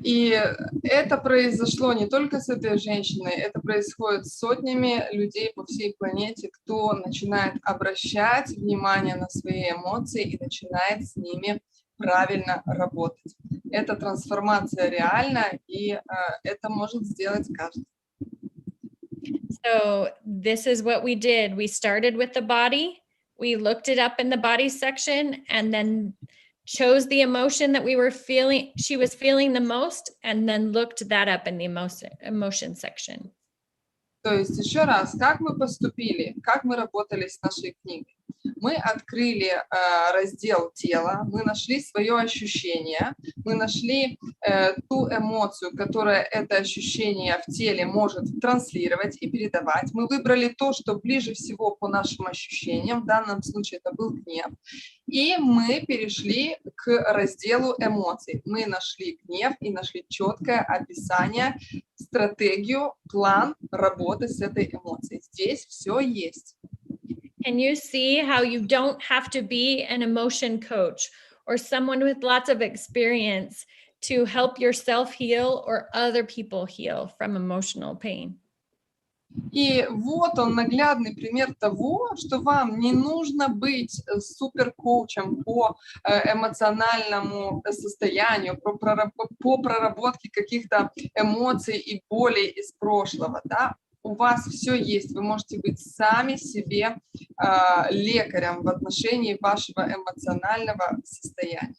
И это произошло не только с этой женщиной, это происходит с сотнями людей по всей планете, кто начинает обращать внимание на свои эмоции и начинает с ними правильно работать. Эта трансформация реальна, и это может сделать каждый. So this is what we did. We started with the body. We looked it up in the body section and then chose the emotion that we were feeling, she was feeling the most, and then looked that up in the emotion section. То есть еще раз, как мы поступили, как мы работали с нашей книгой. Мы открыли раздел тела, мы нашли свое ощущение, мы нашли ту эмоцию, которая это ощущение в теле может транслировать и передавать. Мы выбрали то, что ближе всего по нашим ощущениям, в данном случае это был гнев. И мы перешли к разделу эмоций. Мы нашли гнев и нашли четкое описание, стратегию, план работы с этой эмоцией. Здесь все есть. Can you see how you don't have to be an emotion coach or someone with lots of experience to help yourself heal or other people heal from emotional pain? И вот он, наглядный пример того, что вам не нужно быть суперкоучем по эмоциональному состоянию, по проработке каких-то эмоций и болей из прошлого, да? У вас все есть, вы можете быть сами себе лекарем в отношении вашего эмоционального состояния.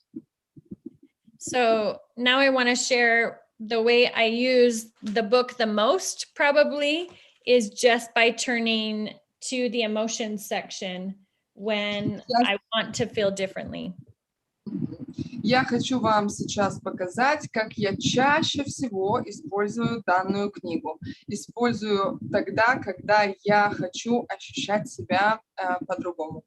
So now I want to share the way I use the book the most, probably, is just by turning to the emotions section when I want to feel differently. Я хочу вам сейчас показать, как я чаще всего использую данную книгу. Использую тогда, когда я хочу ощущать себя по-другому.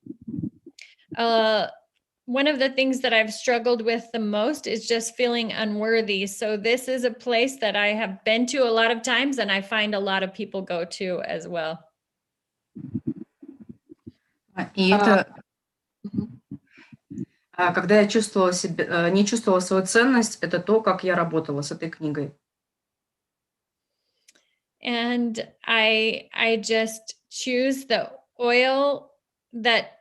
One of the things that I've struggled with the most is just feeling unworthy. So this is a place that I have been to a lot of times, and I find a lot of people go to as well. И это, когда я чувствовала себя, не чувствовала свою ценность, это то, как я работала с этой книгой. And I just choose the oil that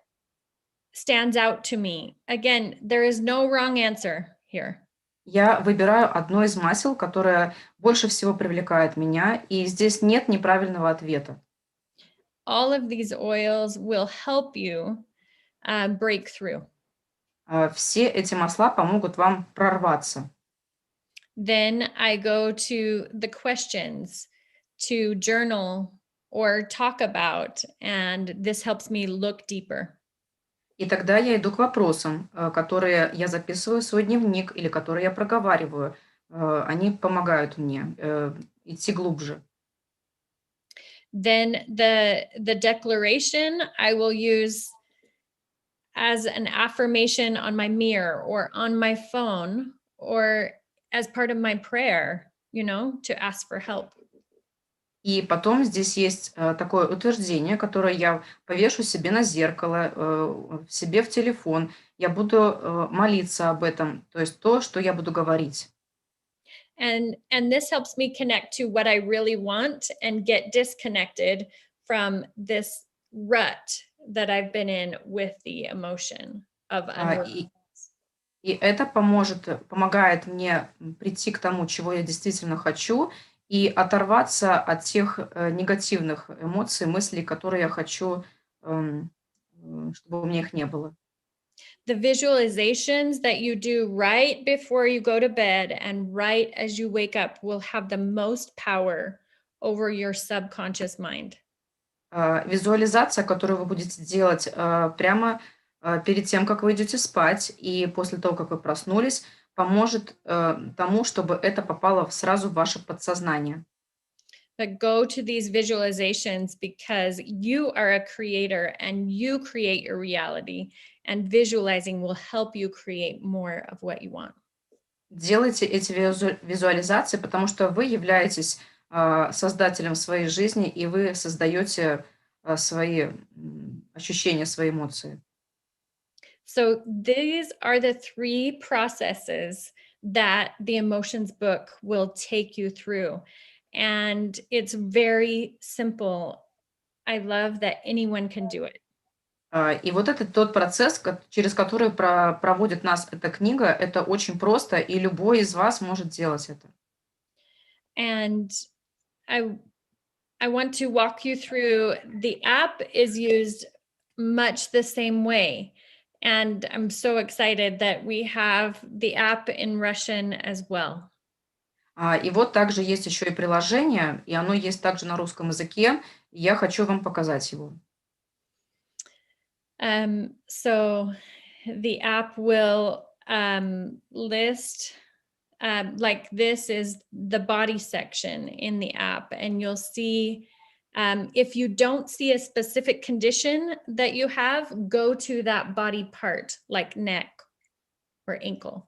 stands out to me. Again, there is no wrong answer here. Я выбираю одно из масел, которое больше всего привлекает меня, и здесь нет неправильного ответа. All of these oils will help you break through. Все эти масла помогут вам прорваться. Then I go to the questions to journal or talk about, and this helps me look deeper. И тогда я иду к вопросам, которые я записываю в свой дневник или которые я проговариваю. Они помогают мне идти глубже. Then the declaration I will use as an affirmation on my mirror or on my phone or as part of my prayer, to ask for help. И потом здесь есть такое утверждение, которое я повешу себе на зеркало, себе в телефон. Я буду молиться об этом, то есть то, что я буду говорить. And this helps me connect to what I really want and get disconnected from this rut that I've been in with the emotion of unworthiness. И это помогает мне прийти к тому, чего я действительно хочу, и оторваться от тех негативных эмоций, мыслей, которые я хочу, чтобы у меня их не было. The visualizations that you do right before you go to bed and right as you wake up will have the most power over your subconscious mind. Визуализация, которую вы будете делать прямо перед тем, как вы идете спать, и после того, как вы проснулись, поможет тому, чтобы это попало сразу в ваше подсознание. But go to these visualizations because you are a creator and you create your reality, and visualizing will help you create more of what you want. Делайте эти визуализации, потому что вы являетесь создателем своей жизни, и вы создаете свои ощущения, свои эмоции. So these are the three processes that the emotions book will take you through. And it's very simple. I love that anyone can do it. И вот это тот процесс, через который проводит нас эта книга. Это очень просто, и любой из вас может делать это. And I want to walk you through. The app is used much the same way. And I'm so excited that we have the app in Russian as well. И вот также есть еще и приложение, и оно есть также на русском языке. И я хочу вам показать его. So the app will list, like this is the body section in the app, and you'll see if you don't see a specific condition that you have, go to that body part, like neck or ankle.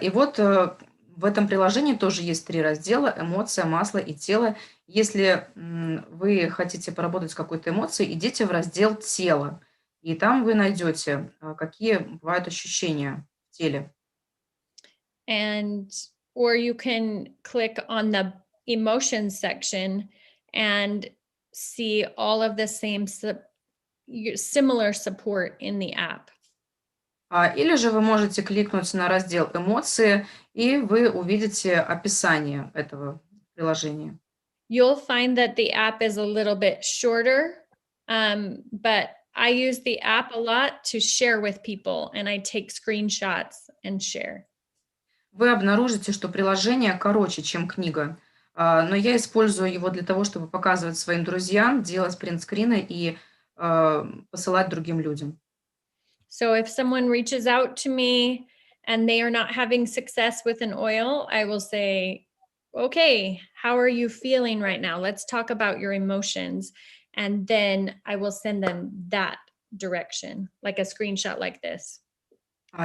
И вот в этом приложении тоже есть 3 раздела: эмоция, масло и тело. Если вы хотите поработать с какой-то эмоцией, идите в раздел тело, и там вы найдете, какие бывают ощущения в теле. Or you can click on the emotions section and see all of the same similar support in the app. Или же вы можете кликнуть на раздел эмоции, и вы увидите описание этого приложения. You'll find that the app is a little bit shorter, but I use the app a lot to share with people, and I take screenshots and share. Вы обнаружите, что приложение короче, чем книга, но я использую его для того, чтобы показывать своим друзьям, делать принтскрины и посылать другим людям. So if someone reaches out to me and they are not having success with an oil, I will say, okay, how are you feeling right now? Let's talk about your emotions. And then I will send them that direction, like a screenshot like this.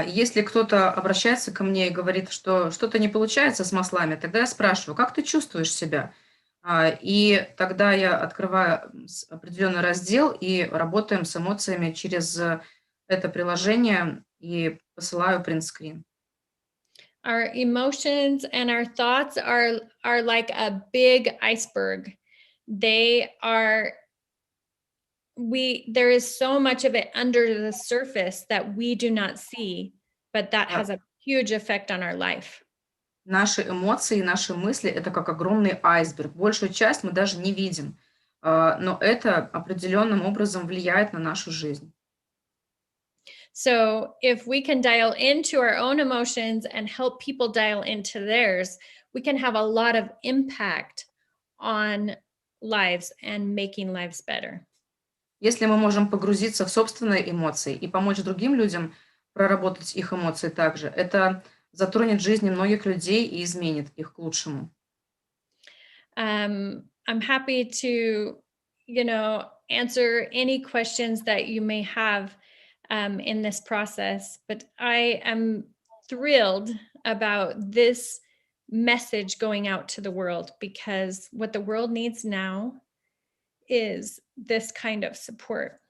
Если кто-то обращается ко мне и говорит, что что-то не получается с маслами, тогда я спрашиваю, как ты чувствуешь себя? И тогда я открываю определенный раздел и работаем с эмоциями через это приложение и посылаю принтскрин. Our emotions and our thoughts are like a big iceberg. There is so much of it under the surface that we do not see, but that has a huge effect on our life. Наши эмоции, наши мысли – это как огромный айсберг. Большую часть мы даже не видим, но это определенным образом влияет на нашу жизнь. So if we can dial into our own emotions and help people dial into theirs, we can have a lot of impact on lives and making lives better. Если мы можем погрузиться в собственные эмоции и помочь другим людям проработать их эмоции также, это затронет жизни многих людей и изменит их к лучшему. I'm happy to, answer any questions that you may have in this process, but I am thrilled about this message going out to the world, because what the world needs now is this kind of support.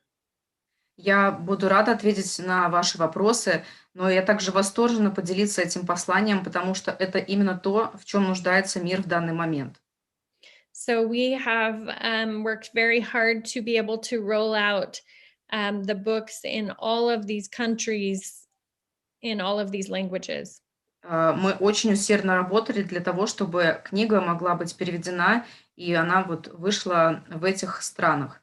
Я буду рада ответить на ваши вопросы, но я также восторжена поделиться этим посланием, потому что это именно то, в чем нуждается мир в данный момент. So we have worked very hard to be able to roll out the books in all of these countries, in all of these languages. Мы очень усердно работали для того, чтобы книга могла быть переведена, и она вот вышла в этих странах.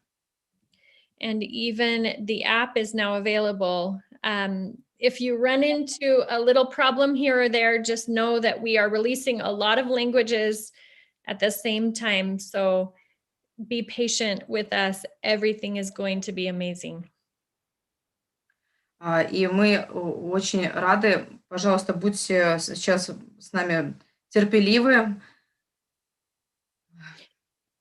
And even the app is now available. If you run into a little problem here or there, just know that we are releasing a lot of languages at the same time. So be patient with us. Everything is going to be amazing. И мы очень рады. Пожалуйста, будьте сейчас с нами терпеливы.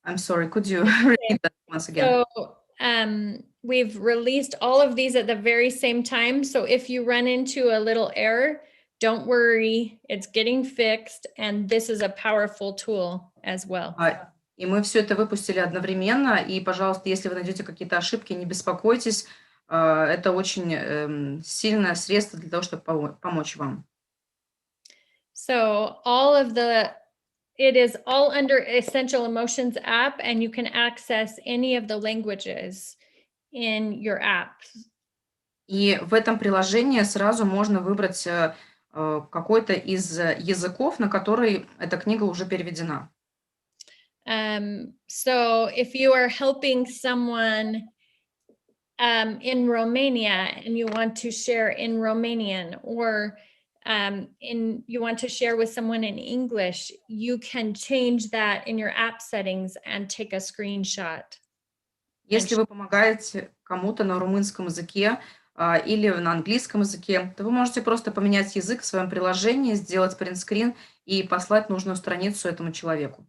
I'm sorry, could you repeat that once again? So we've released all of these at the very same time. So if you run into a little error, don't worry, it's getting fixed. And this is a powerful tool as well. И мы все это выпустили одновременно. И, пожалуйста, если вы найдете какие-то ошибки, не беспокойтесь. Это очень сильное средство для того, чтобы помочь вам. So it is all under Essential Emotions app, and you can access any of the languages in your app. И в этом приложении сразу можно выбрать какой-то из языков, на который эта книга уже переведена. So if you are helping someone in Romania and you want to share in Romanian, or you want to share with someone in English, you can change that in your app settings and take a screenshot. Если вы помогаете кому-то на румынском языке или на английском языке, то вы можете просто поменять язык в своем приложении, сделать принтскрин и послать нужную страницу этому человеку.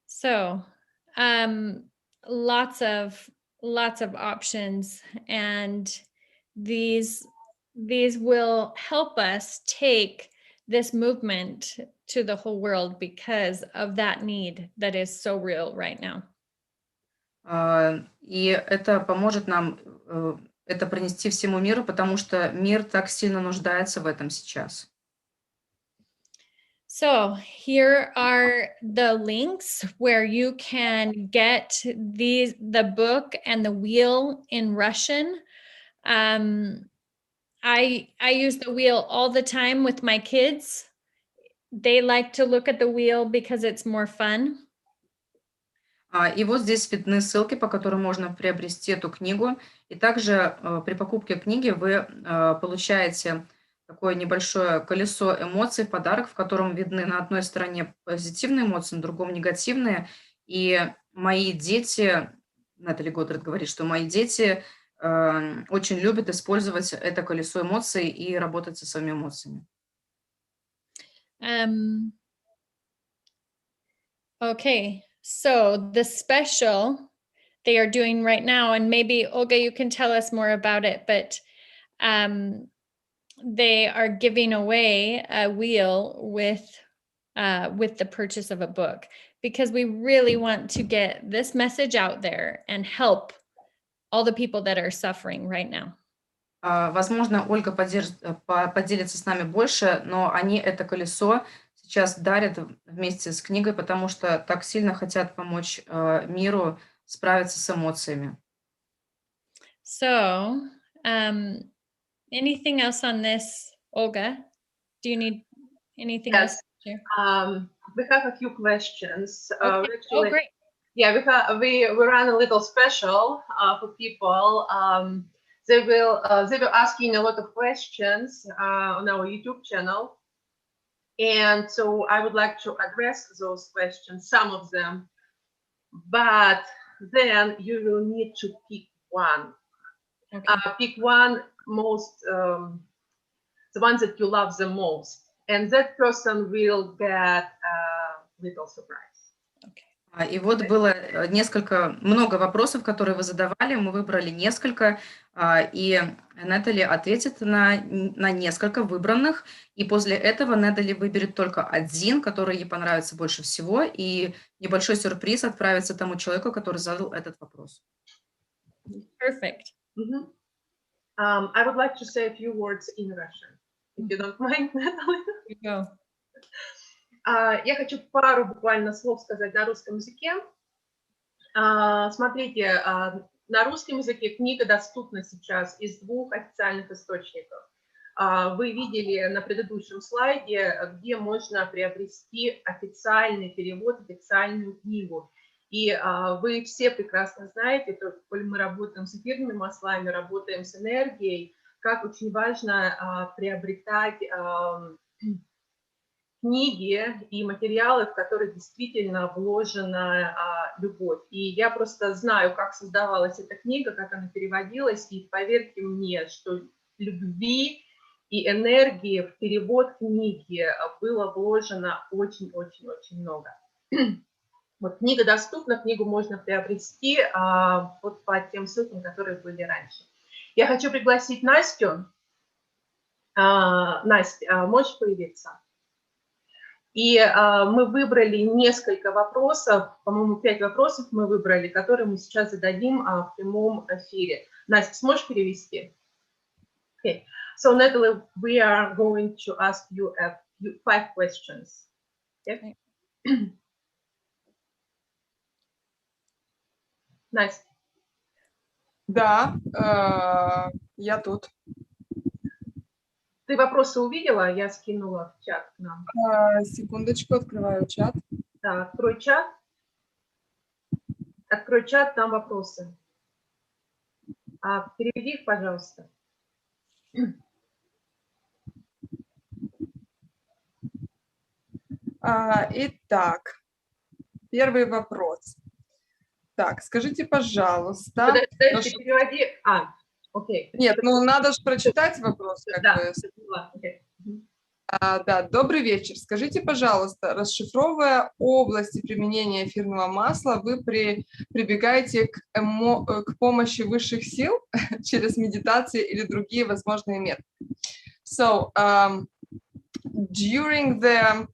So, lots of options, and these will help us take this movement to the whole world because of that need that is so real right now. И это поможет нам это принести всему миру, потому что мир так сильно нуждается в этом сейчас. So here are the links where you can get the book and the wheel in Russian. I use the wheel all the time with my kids. They like to look at the wheel because it's more fun. И вот здесь видны ссылки, по которым можно приобрести эту книгу. И также при покупке книги вы получаете такое небольшое колесо эмоций, подарок, в котором видны на одной стороне позитивные эмоции, на другом негативные. И мои дети, Натали Годдард говорит, что мои дети очень любят использовать это колесо эмоций и работать со своими эмоциями. Okay, so the special they are doing right now, and maybe Olga, you can tell us more about it, but they are giving away a wheel with the purchase of a book, because we really want to get this message out there and help all the people that are suffering right now. Возможно, Ольга поделится с нами больше, но они это колесо сейчас дарят вместе с книгой, потому что так сильно хотят помочь миру справиться с эмоциями. So, anything else on this, Olga? Do you need anything else? We have a few questions. Okay. Actually, Great. Yeah, we run a little special for people. They were asking a lot of questions on our YouTube channel, and so I would like to address those questions, some of them, but then you will need to pick one. Okay. Pick one most, the one that you love the most, and that person will get a little surprise. И вот было много вопросов, которые вы задавали, мы выбрали несколько, и Натали ответит на несколько выбранных, и после этого Натали выберет только один, который ей понравится больше всего, и небольшой сюрприз отправится тому человеку, который задал этот вопрос. Perfect. Mm-hmm. I would like to say a few words in Russian, if you don't mind, Natalie. You go. Я хочу пару буквально слов сказать на русском языке. Смотрите, на русском языке книга доступна сейчас из 2 официальных источников. Вы видели на предыдущем слайде, где можно приобрести официальный перевод, официальную книгу. И вы все прекрасно знаете, коль мы работаем с эфирными маслами, работаем с энергией, как очень важно приобретать книги и материалы, в которых действительно вложена любовь. И я просто знаю, как создавалась эта книга, как она переводилась, и поверьте мне, что любви и энергии в перевод книги было вложено очень-очень-очень много. Вот книга доступна, книгу можно приобрести вот по тем ссылкам, которые были раньше. Я хочу пригласить Настю. Настя, можешь появиться? И мы выбрали несколько вопросов, по-моему, 5 вопросов мы выбрали, которые мы сейчас зададим в прямом эфире. Настя, сможешь перевести? Okay. So, Natalie, we are going to ask you 5 questions. Okay? Настя. Да, я тут. Ты вопросы увидела? Я скинула в чат к нам. Секундочку, открываю чат. Да, открой чат. Открой чат, там вопросы. Переведи их, пожалуйста. Итак, первый вопрос. Так, скажите, пожалуйста. Подожди, переводи. Окей. Нет, ну надо же прочитать вопрос. Да. Да, добрый вечер. Скажите, пожалуйста, расшифровывая области применения эфирного масла, вы прибегаете к помощи высших сил через медитации или другие возможные методы? So, during the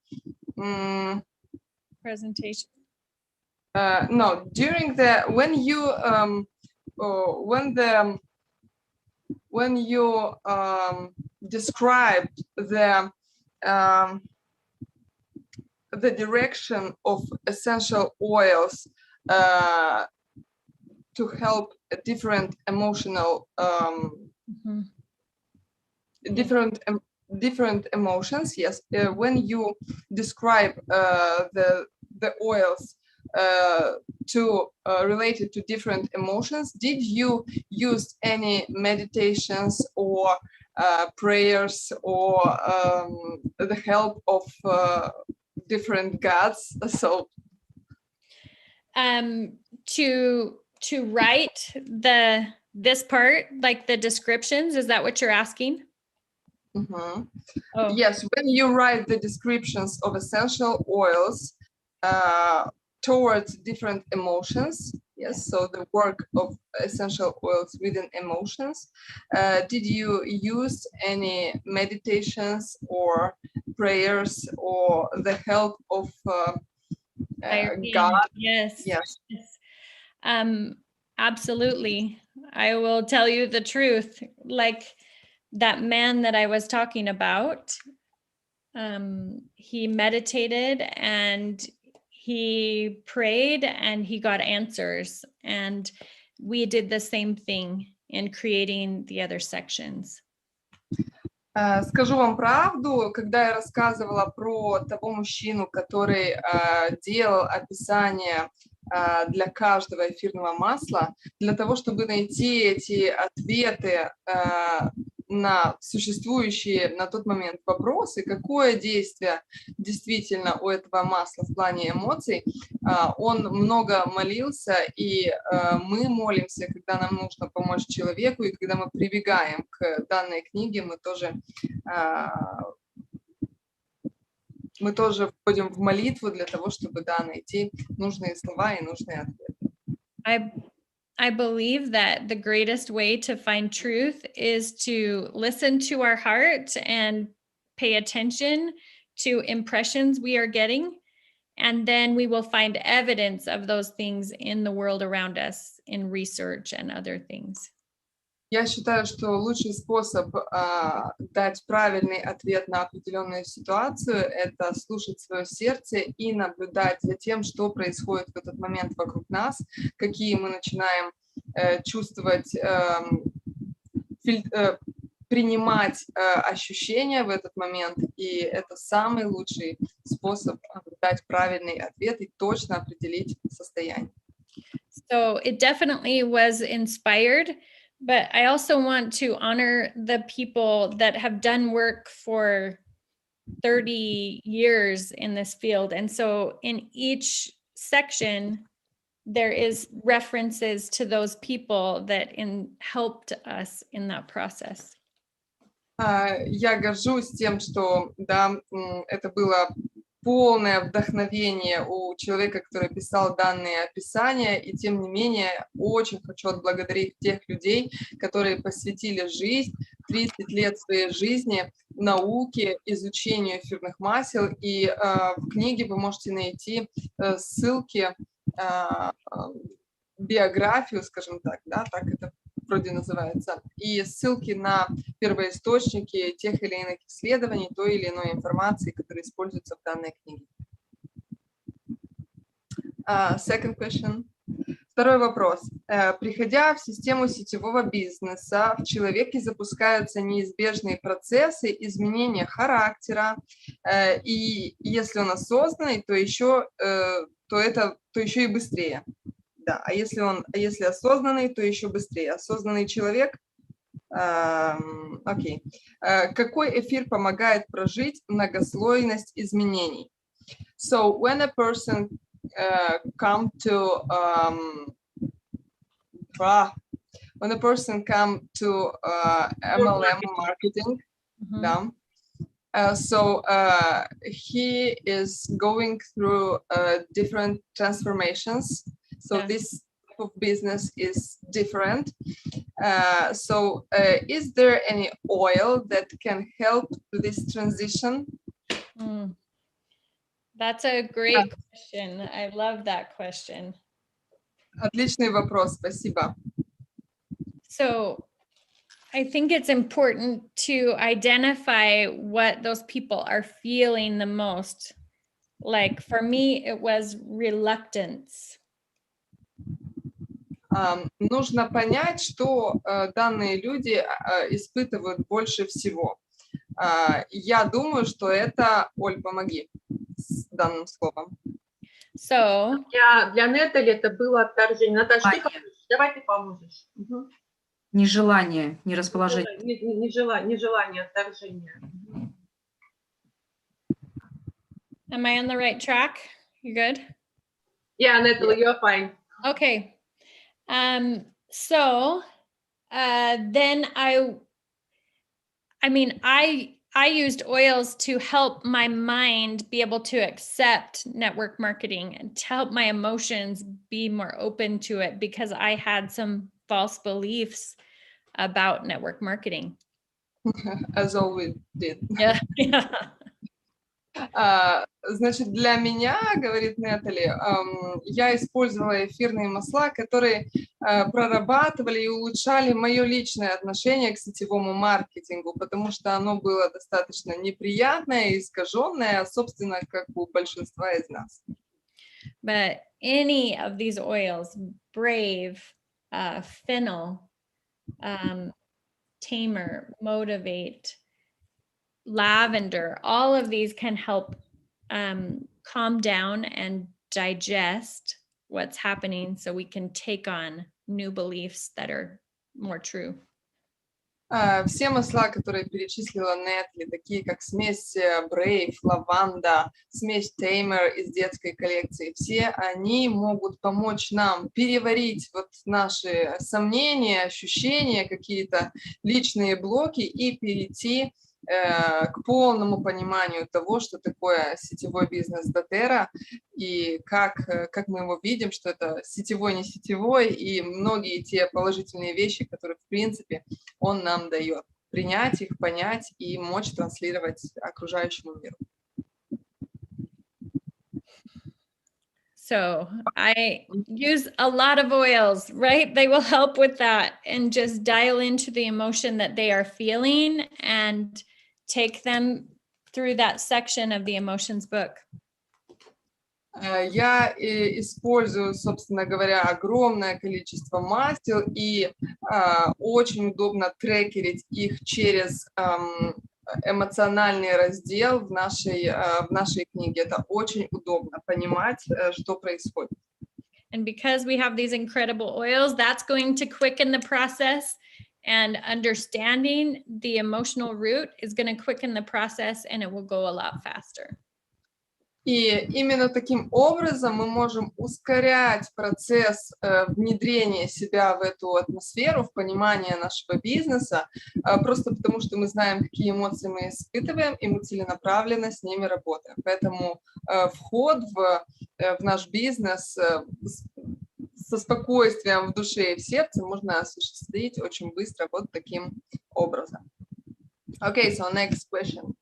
Presentation. no, during the when you described the direction of essential oils to help different emotional different emotions. Yes, when you describe the oils related to different emotions, did you use any meditations or prayers or the help of different gods? So to write this part, like the descriptions, is that what you're asking? Mm-hmm. Oh. Yes, when you write the descriptions of essential oils towards different emotions, yes, so the work of essential oils within emotions, did you use any meditations or prayers or the help of God? Yes. Yes. Absolutely. I will tell you the truth. Like that man that I was talking about, he meditated and he prayed and he got answers. And we did the same thing in creating the other sections. Скажу вам правду, когда я рассказывала про того мужчину, который делал описание для каждого эфирного масла, для того, чтобы найти эти ответы на существующие на тот момент вопросы, какое действие действительно у этого масла в плане эмоций, он много молился, и мы молимся, когда нам нужно помочь человеку, и когда мы прибегаем к данной книге, мы тоже входим в молитву для того, чтобы найти нужные слова и нужные ответы. I believe that the greatest way to find truth is to listen to our heart and pay attention to impressions we are getting. And then we will find evidence of those things in the world around us in research and other things. Я считаю, что лучший способ дать правильный ответ на определенную ситуацию – это слушать свое сердце и наблюдать за тем, что происходит в этот момент вокруг нас, какие мы начинаем чувствовать, принимать ощущения в этот момент, и это самый лучший способ дать правильный ответ и точно определить состояние. So it definitely was inspired. But I also want to honor the people that have done work for 30 years in this field. And so in each section, there is references to those people that helped us in that process. Я горжусь тем, что да, это было полное вдохновение у человека, который писал данные описания, и тем не менее очень хочу отблагодарить тех людей, которые посвятили жизнь, 30 лет своей жизни науке, изучению эфирных масел, и в книге вы можете найти ссылки, биографию, скажем так, да, так это вроде называется, и ссылки на первоисточники тех или иных исследований, той или иной информации, которая используется в данной книге. Second question. Второй вопрос. Приходя в систему сетевого бизнеса, в человеке запускаются неизбежные процессы изменения характера, и если он осознанный, то еще и быстрее. Да, а если осознанный, то еще быстрее. Осознанный человек, окей. Какой эфир помогает прожить многослойность изменений? So when a person come to MLM marketing, да, so he is going through different transformations. So this type of business is different. So is there any oil that can help to this transition? That's a great question. I love that question. Отличный вопрос, спасибо. So I think it's important to identify what those people are feeling the most. Like for me, it was reluctance. Нужно понять, что данные люди испытывают больше всего. Я думаю, что это, Оль, помоги с данным словом. So, Для Нетали это было отторжение. Наташа, ты поможешь? Давай ты поможешь. Угу. Нежелание, нерасположение. Нежелание, отторжение. am I on the right track? You good? Yeah, Natalie, you're fine. Okay. So then I used oils to help my mind be able to accept network marketing and to help my emotions be more open to it because I had some false beliefs about network marketing. As always did. Yeah. Значит, для меня, говорит Нетали, я использовала эфирные масла, которые прорабатывали и улучшали мое личное отношение к сетевому маркетингу, потому что оно было достаточно неприятное и искаженное, собственно, как у большинства из нас. But any of these oils, Brave, Fennel, Tamer, Motivate, Lavender, all of these can help calm down and digest what's happening so we can take on new beliefs that are more true. Все масла, которые перечислила Нетли, такие как смесь Brave, лаванда, смесь Tamer из детской коллекции, все они могут помочь нам переварить вот наши сомнения, ощущения, какие-то личные блоки и перейти к полному пониманию того, что такое сетевой бизнес доTERRA и как мы его видим, что это сетевой, не сетевой, и многие те положительные вещи, которые, в принципе, он нам дает. Принять их, понять и мочь транслировать окружающему миру. So I use a lot of oils, right? They will help with that and just dial into the emotion that they are feeling and take them through that section of the emotions book. Я использую, собственно говоря, огромное количество масел и очень удобно трекерить их через эмоциональный раздел в нашей книге. Это очень удобно понимать, что происходит. And because we have these incredible oils, that's going to quicken the process And understanding the emotional root is going to quicken the process and it will go a lot faster. И именно таким образом мы можем ускорять процесс внедрения себя в эту атмосферу, в понимание нашего бизнеса, просто потому что мы знаем, какие эмоции мы испытываем, и мы целенаправленно с ними работаем. Поэтому вход в наш бизнес со спокойствием в душе и в сердце можно осуществить очень быстро вот таким образом. Okay, so next question.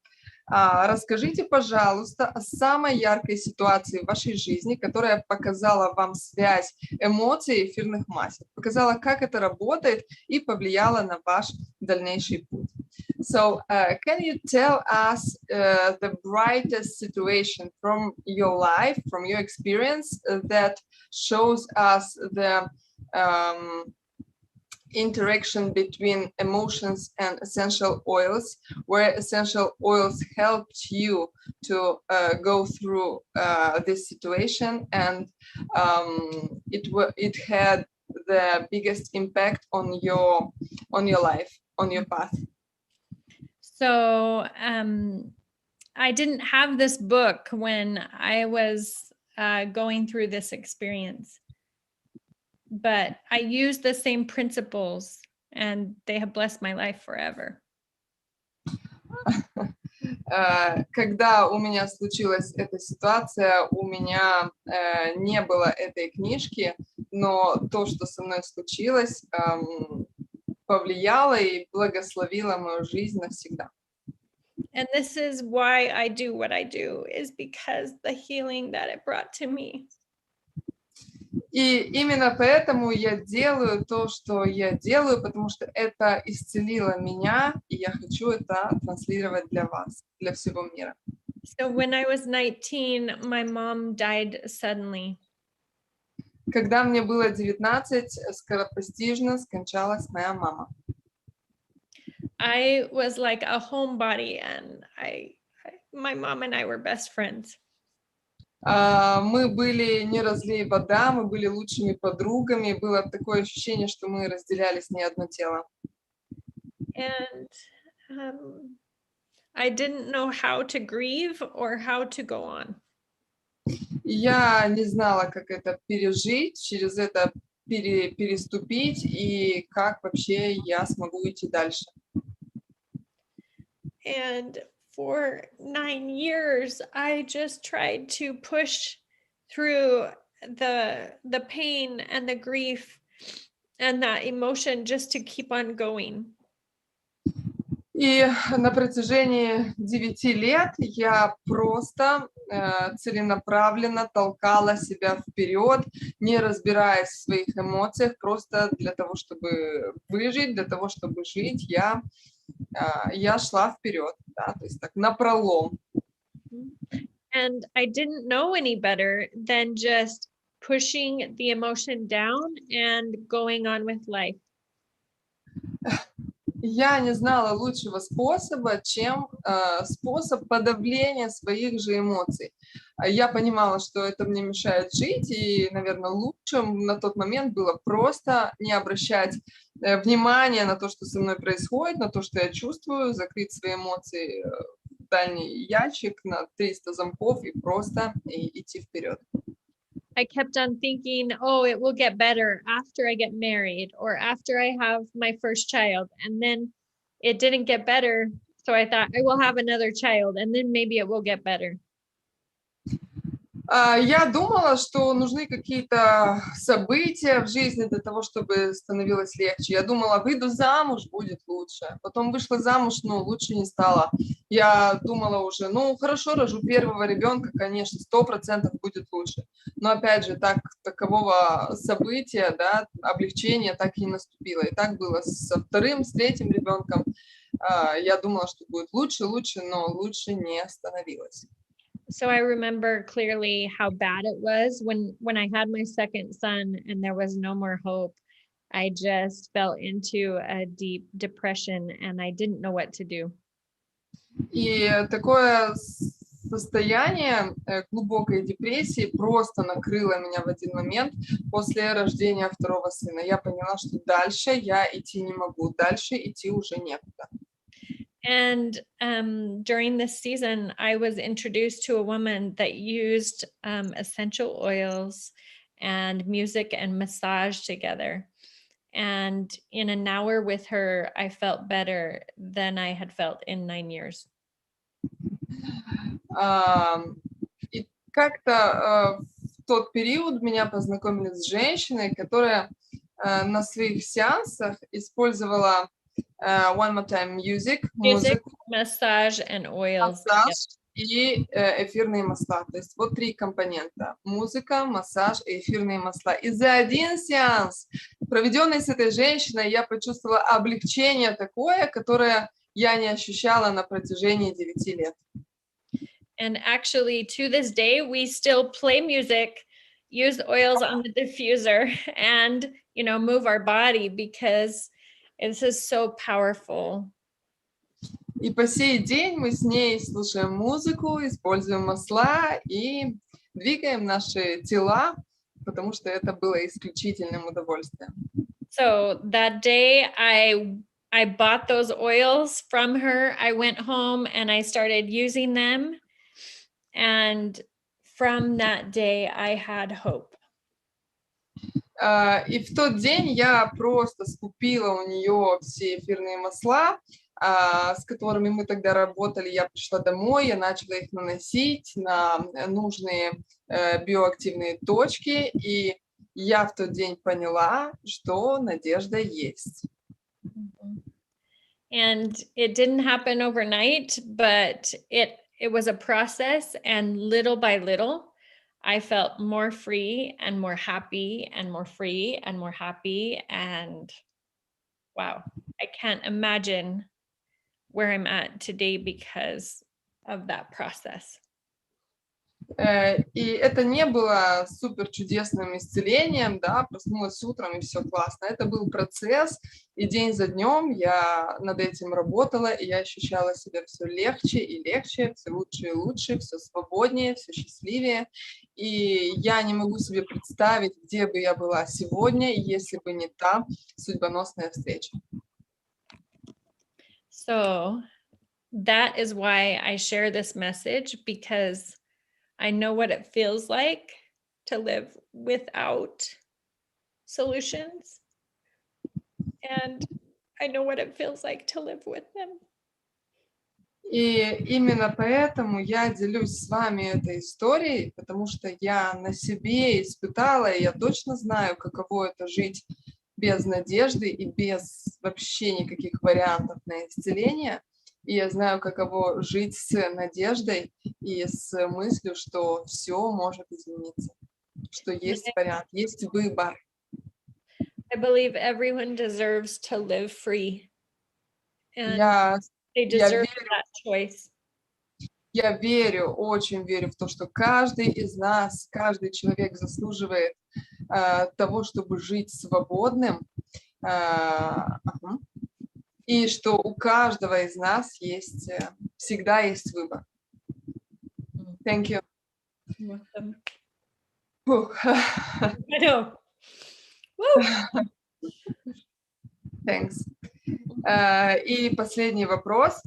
Расскажите, пожалуйста, о самой яркой ситуации в вашей жизни, которая показала вам связь эмоций и эфирных масел, показала, как это работает и повлияла на ваш дальнейший путь. So, can you tell us the brightest situation from your life, from your experience that shows us the interaction between emotions and essential oils, where essential oils helped you to go through this situation, and it had the biggest impact on your life, on your path? So I didn't have this book when I was going through this experience, but I used the same principles and they have blessed my life forever. Когда у меня случилась эта ситуация, у меня не было этой книжки, но то, что со мной случилось, повлияло и благословило мою жизнь навсегда. And this is why I do what I do, is because the healing that it brought to me. И именно поэтому я делаю то, что я делаю, потому что это исцелило меня, и я хочу это транслировать для вас, для всего мира. So when I was 19, my mom died suddenly. Когда мне было 19, скоропостижно скончалась моя мама. I was like a homebody, and my mom and I were best friends. Мы были не разлей вода, мы были лучшими подругами. Было такое ощущение, что мы разделяли с ней одно тело. And I didn't know how to grieve or how to go on. Я не знала, как это пережить, через это переступить и как вообще я смогу идти дальше. And for 9 years, I just tried to push through the pain and the grief and that emotion just to keep on going. И на протяжении 9 лет я просто целенаправленно толкала себя вперед, не разбираясь в своих эмоциях, просто для того, чтобы выжить, для того, чтобы жить, я шла вперед, да, то есть так напролом. And I didn't know any better than just pushing the emotion down and going on with life. Я не знала лучшего способа, чем способ подавления своих же эмоций. Я понимала, что это мне мешает жить, и, наверное, лучшим на тот момент было просто не обращать внимания на то, что со мной происходит, на то, что я чувствую, закрыть свои эмоции в дальний ящик на 300 замков и просто идти вперед. I kept on thinking, oh, it will get better after I get married or after I have my first child. And then it didn't get better. So I thought I will have another child and then maybe it will get better. Я думала, что нужны какие-то события в жизни для того, чтобы становилось легче. Я думала, выйду замуж, будет лучше. Потом вышла замуж, но лучше не стало. Я думала уже, ну хорошо, рожу первого ребенка, конечно, 100% будет лучше. Но опять же, такового события, да, облегчения так и не наступило. И так было со вторым, с третьим ребенком. Я думала, что будет лучше, но лучше не становилось. So I remember clearly how bad it was when I had my second son and there was no more hope. I just fell into a deep depression and I didn't know what to do. И такое состояние глубокой депрессии просто накрыло меня в один момент после рождения второго сына. Я поняла, что дальше я идти не могу, дальше идти уже некуда. And during this season, I was introduced to a woman that used essential oils and music and massage together. And in an hour with her, I felt better than I had felt in 9 years. И как-то в тот период меня познакомили с женщиной, которая на своих сеансах использовала one more time Music, музыку, massage, and oils. массаж и эфирные масла. То есть вот 3 компонента: музыка, массаж и эфирные масла. И за один сеанс, проведенный с этой женщиной, я почувствовала облегчение такое, которое я не ощущала на протяжении 9 лет. And actually, to this day, we still play music, use oils on the diffuser, and move our body because this is so powerful. И по сей день мы с ней слушаем музыку, используем масла и двигаем наши тела, потому что это было исключительным удовольствием. So that day, I bought those oils from her. I went home and I started using them. And from that day, I had hope. И в тот день я просто скупила у нее все эфирные масла, с которыми мы тогда работали. Я пришла домой, я начала их наносить на нужные биоактивные точки, и я в тот день поняла, что надежда есть. And it didn't happen overnight, but it was a process, and little by little, I felt more free and more happy and more free and more happy. And wow, I can't imagine where I'm at today because of that process. И это не было супер чудесным исцелением, да, проснулась утром и все классно. Это был процесс, и день за днем я над этим работала, и я ощущала себя все легче и легче, все лучше и лучше, все свободнее, все счастливее. И я не могу себе представить, где бы я была сегодня, если бы не та судьбоносная встреча. So that is why I share this message, because I know what it feels like to live without solutions. And I know what it feels like to live with them. И именно поэтому я делюсь с вами этой историей, потому что я на себе испытала, и я точно знаю, каково это жить без надежды и без вообще никаких вариантов на исцеление. И я знаю, каково жить с надеждой и с мыслью, что все может измениться, что есть вариант, есть выбор. I believe everyone deserves to live free. And they Я deserve верю, that choice. я верю, очень верю в то, что каждый из нас, каждый человек заслуживает того, чтобы жить свободным, и что у каждого из нас есть, всегда есть выбор. Thank you. Welcome. Фух. I know. Woo! Thanks. И последний вопрос.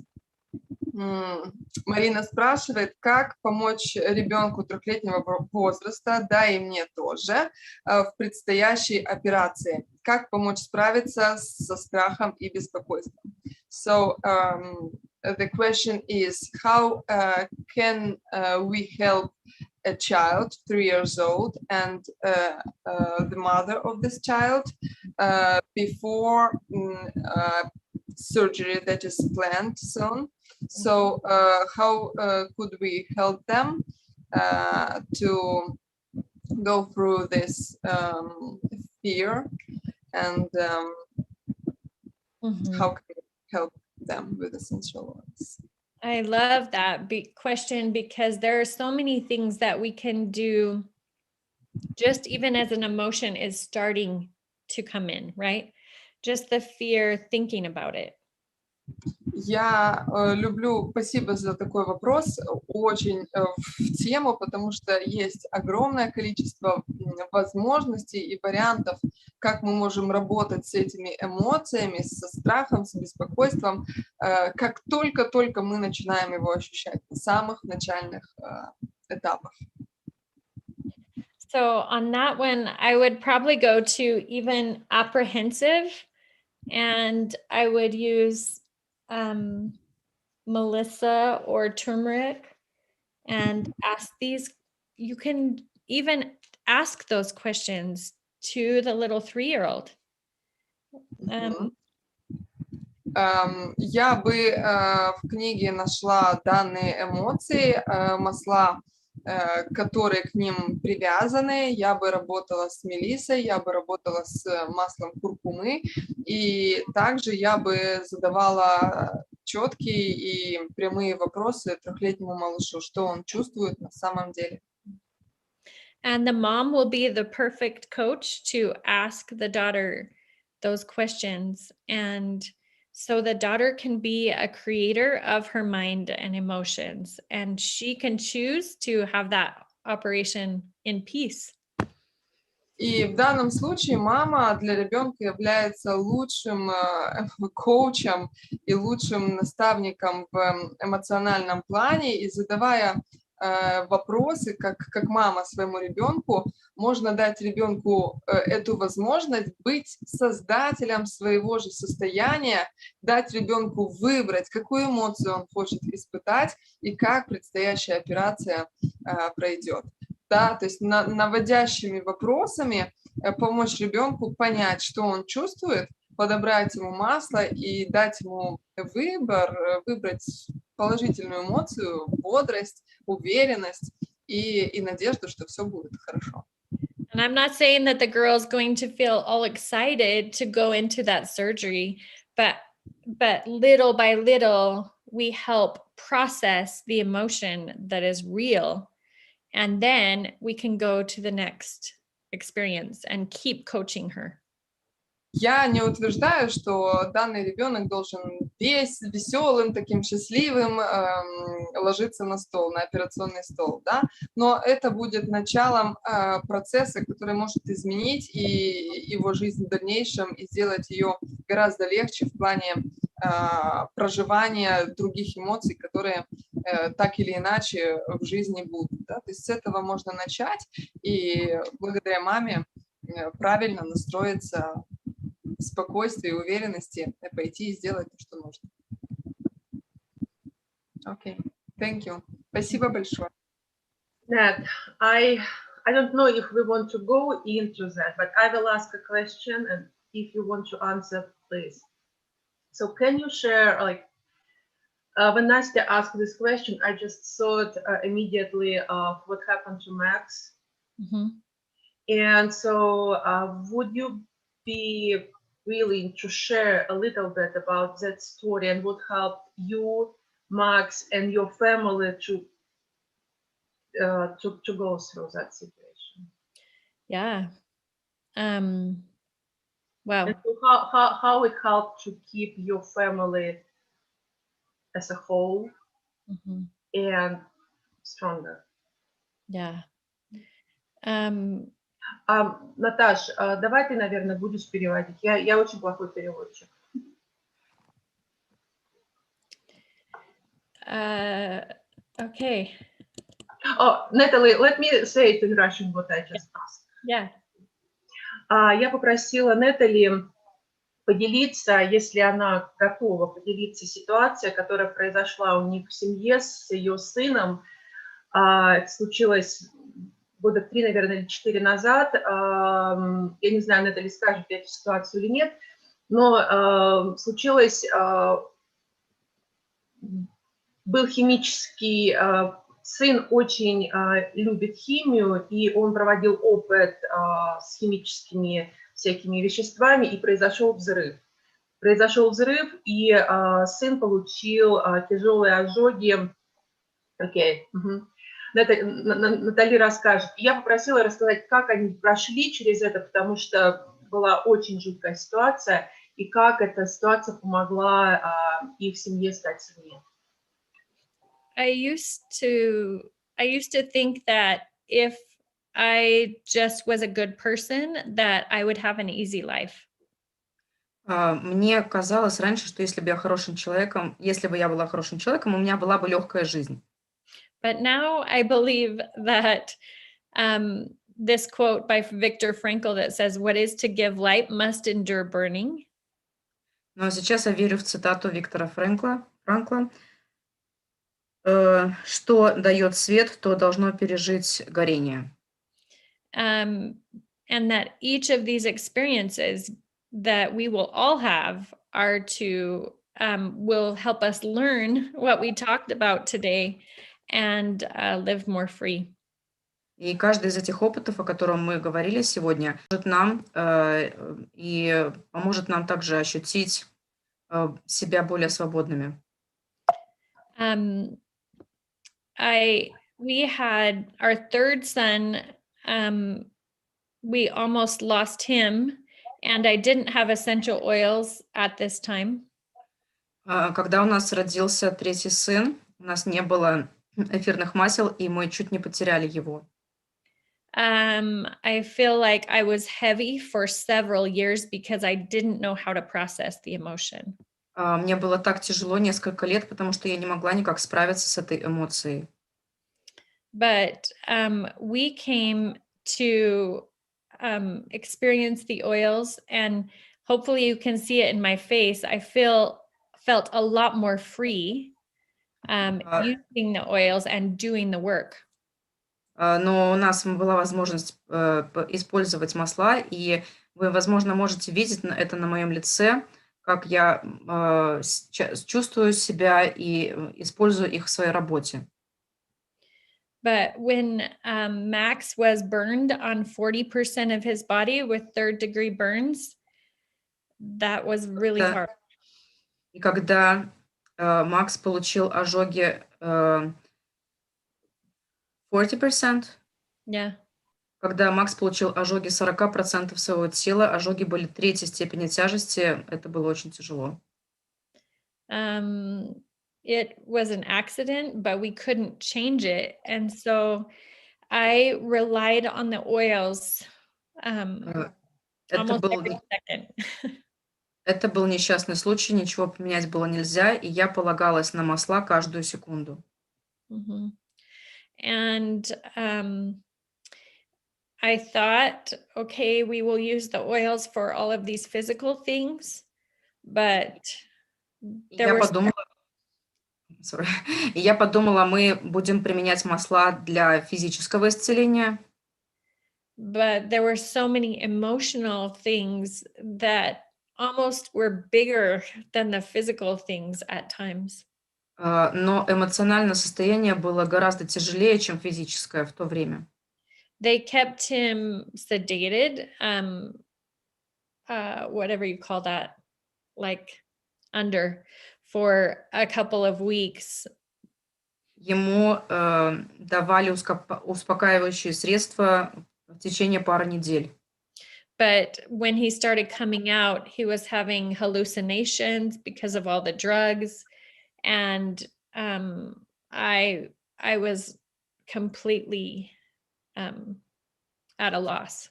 Марина спрашивает, как помочь ребенку 3-летнего возраста, да и мне тоже, в предстоящей операции. Как помочь справиться со страхом и беспокойством? So the question is, how can we help a child 3 years old and the mother of this child before surgery that is planned soon? So how could we help them to go through this fear, and how can we help them with essential oils? I love that question, because there are so many things that we can do just even as an emotion is starting to come in, right? Just the fear, thinking about it. Я люблю, спасибо за такой вопрос, очень в тему, потому что есть огромное количество возможностей и вариантов, как мы можем работать с этими эмоциями, со страхом, с беспокойством, как только мы начинаем его ощущать на самых начальных этапах. So on that one, I would probably go to even apprehensive, and I would use Melissa or turmeric and ask these. You can even ask those questions to the little 3-year-old. Я бы в книге нашла данные эмоции, масла, которые к ним привязаны. Я бы работала с мелиссой, я бы работала с маслом куркумы, и также я бы задавала четкие и прямые вопросы 3-летнему малышу, что он чувствует на самом деле. And the mom will be the perfect coach to ask the daughter those questions. And so the daughter can be a creator of her mind and emotions, and she can choose to have that operation in peace. И в данном случае мама для ребенка является лучшим коучем и лучшим наставником в эмоциональном плане, и задавая вопросы, как мама своему ребенку, можно дать ребенку эту возможность быть создателем своего же состояния, дать ребенку выбрать, какую эмоцию он хочет испытать и как предстоящая операция пройдет. Да, то есть наводящими вопросами помочь ребенку понять, что он чувствует, подобрать ему масло и дать ему выбрать положительную эмоцию, бодрость, уверенность и надежду, что все будет хорошо. And I'm not saying that the girl's going to feel all excited to go into that surgery, but little by little, we help process the emotion that is real. And then we can go to the next experience and keep coaching her. Я не утверждаю, что данный ребенок должен весь веселым, таким счастливым ложиться на стол, на операционный стол, да, но это будет началом процесса, который может изменить и его жизнь в дальнейшем и сделать ее гораздо легче в плане проживания других эмоций, которые так или иначе в жизни будут, да? То есть с этого можно начать и благодаря маме правильно настроиться в спокойствии и уверенности пойти и сделать то, что нужно. Окей, thank you. Спасибо большое. Nat, I don't know if we want to go into that, but I will ask a question, and if you want to answer, please. So can you share, like, when Nastya asked this question, I just thought immediately of what happened to Max. Mm-hmm. And so would you be willing to share a little bit about that story and what helped you, Max, and your family to go through that situation? Yeah. Wow. And so how it helped to keep your family as a whole Mm-hmm. and stronger. Yeah. Наташ, давай ты, наверное, будешь переводить. Я очень плохой переводчик. Okay. Oh, Natalie, let me say it in Russian what I just asked. Yeah. Я попросила Натали поделиться, если она готова поделиться ситуацией, которая произошла у них в семье с ее сыном. Это случилось года 3, наверное, или 4 назад. Я не знаю, Натали скажет эту ситуацию или нет, но случилось, был химический, сын очень любит химию, и он проводил опыт с химическими всякими веществами, и произошел взрыв. И сын получил тяжелые ожоги. Окей. Натали расскажет. Я попросила рассказать, как они прошли через это, потому что была очень жуткая ситуация, и как эта ситуация помогла их семье стать сильнее. I used to think that if I just was a good person, that I would have an easy life. Мне казалось раньше, что если бы я была хорошим человеком, у меня была бы легкая жизнь. But now I believe that this quote by Viktor Frankl that says, "What is to give light must endure burning." Но сейчас я верю в цитату Виктора Франкла, что дает свет, то должно пережить горение. And that each of these experiences that we will all have are to will help us learn what we talked about today and live more free. И каждый из этих опытов, о котором мы говорили сегодня, поможет нам и поможет нам также ощутить себя более свободными. We had our third son. We almost lost him, and I didn't have essential oils at this time. Когда у нас родился третий сын, у нас не было эфирных масел, и мы чуть не потеряли его. I feel like I was heavy for several years because I didn't know how to process the emotion. Мне было так тяжело несколько лет, потому что я не могла никак справиться с этой эмоцией. But we came to experience the oils, and hopefully you can see it in my face. I felt a lot more free using the oils and doing the work. Но у нас была возможность использовать масла, и вы, возможно, можете видеть это на моем лице, как я чувствую себя и использую их в своей работе. But when Max was burned on 40% of his body with third-degree burns, that was really hard. И когда Макс получил ожоги 40%, Yeah. когда Макс получил ожоги 40% своего тела, ожоги были третьей степени тяжести, это было очень тяжело. It was an accident, but we couldn't change it. And so I relied on the oils almost every second. Это был несчастный случай, ничего поменять было нельзя, и я полагалась на масла каждую секунду. Mm-hmm. And I thought, okay, we will use the oils for all of these physical things, but there were И я подумала, мы будем применять масла для физического исцеления. But there were so many emotional things that almost were bigger than the physical things at times. Но эмоциональное состояние было гораздо тяжелее, чем физическое в то время. They kept him sedated, whatever you call that, like under, for a couple of weeks. Ему давали успокаивающие средства в течение пары недель. But when he started coming out, he was having hallucinations because of all the drugs. And I was completely at a loss.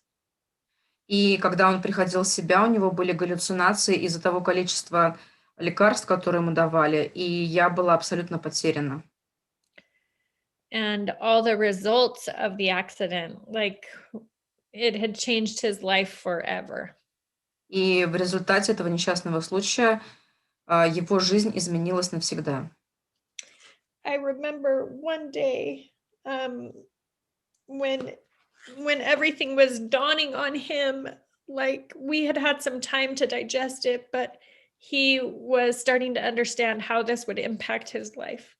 И когда он приходил в себя, у него были галлюцинации из-за того количества лекарств, которые ему давали, и я была абсолютно потеряна. And all the results of the accident, like it had changed his life forever. И в результате этого несчастного случая его жизнь изменилась навсегда. I remember one day when everything was dawning on him, like we had some time to digest it, but he was starting to understand how this would impact his life.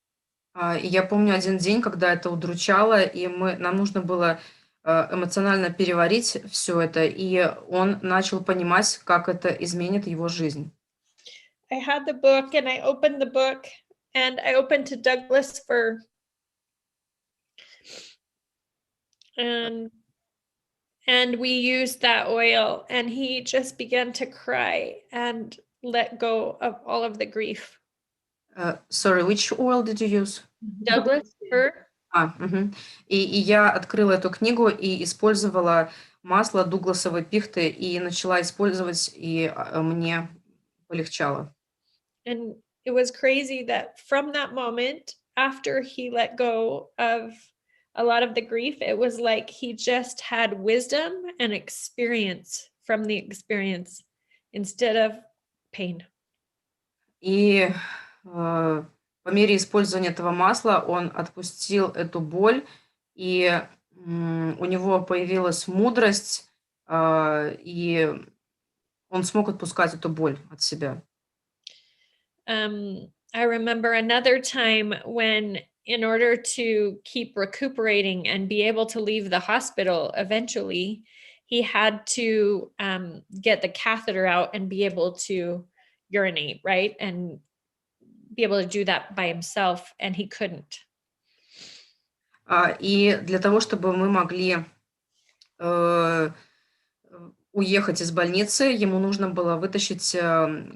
И я помню один день, когда это удручало, и нам нужно было эмоционально переварить все это, и он начал понимать, как это изменит его жизнь. I had the book, and I opened the book, and I opened to Douglas fir, and And we used that oil, and he just began to cry and let go of all of the grief. Sorry, which oil did you use? Douglas fir. Мгм. И я открыла эту книгу и использовала масло дугласовой пихты, и начала использовать, и мне полегчало. And it was crazy that from that moment, after he let go of a lot of the grief, it was like he just had wisdom and experience from the experience instead of pain. И по мере использования этого масла он отпустил эту боль, и у него появилась мудрость, и он смог отпускать эту боль от себя. I remember another time when, in order to keep recuperating and be able to leave the hospital eventually, he had to get the catheter out and be able to urinate, right? And be able to do that by himself, and he couldn't. И для того, чтобы мы могли уехать из больницы, ему нужно было вытащить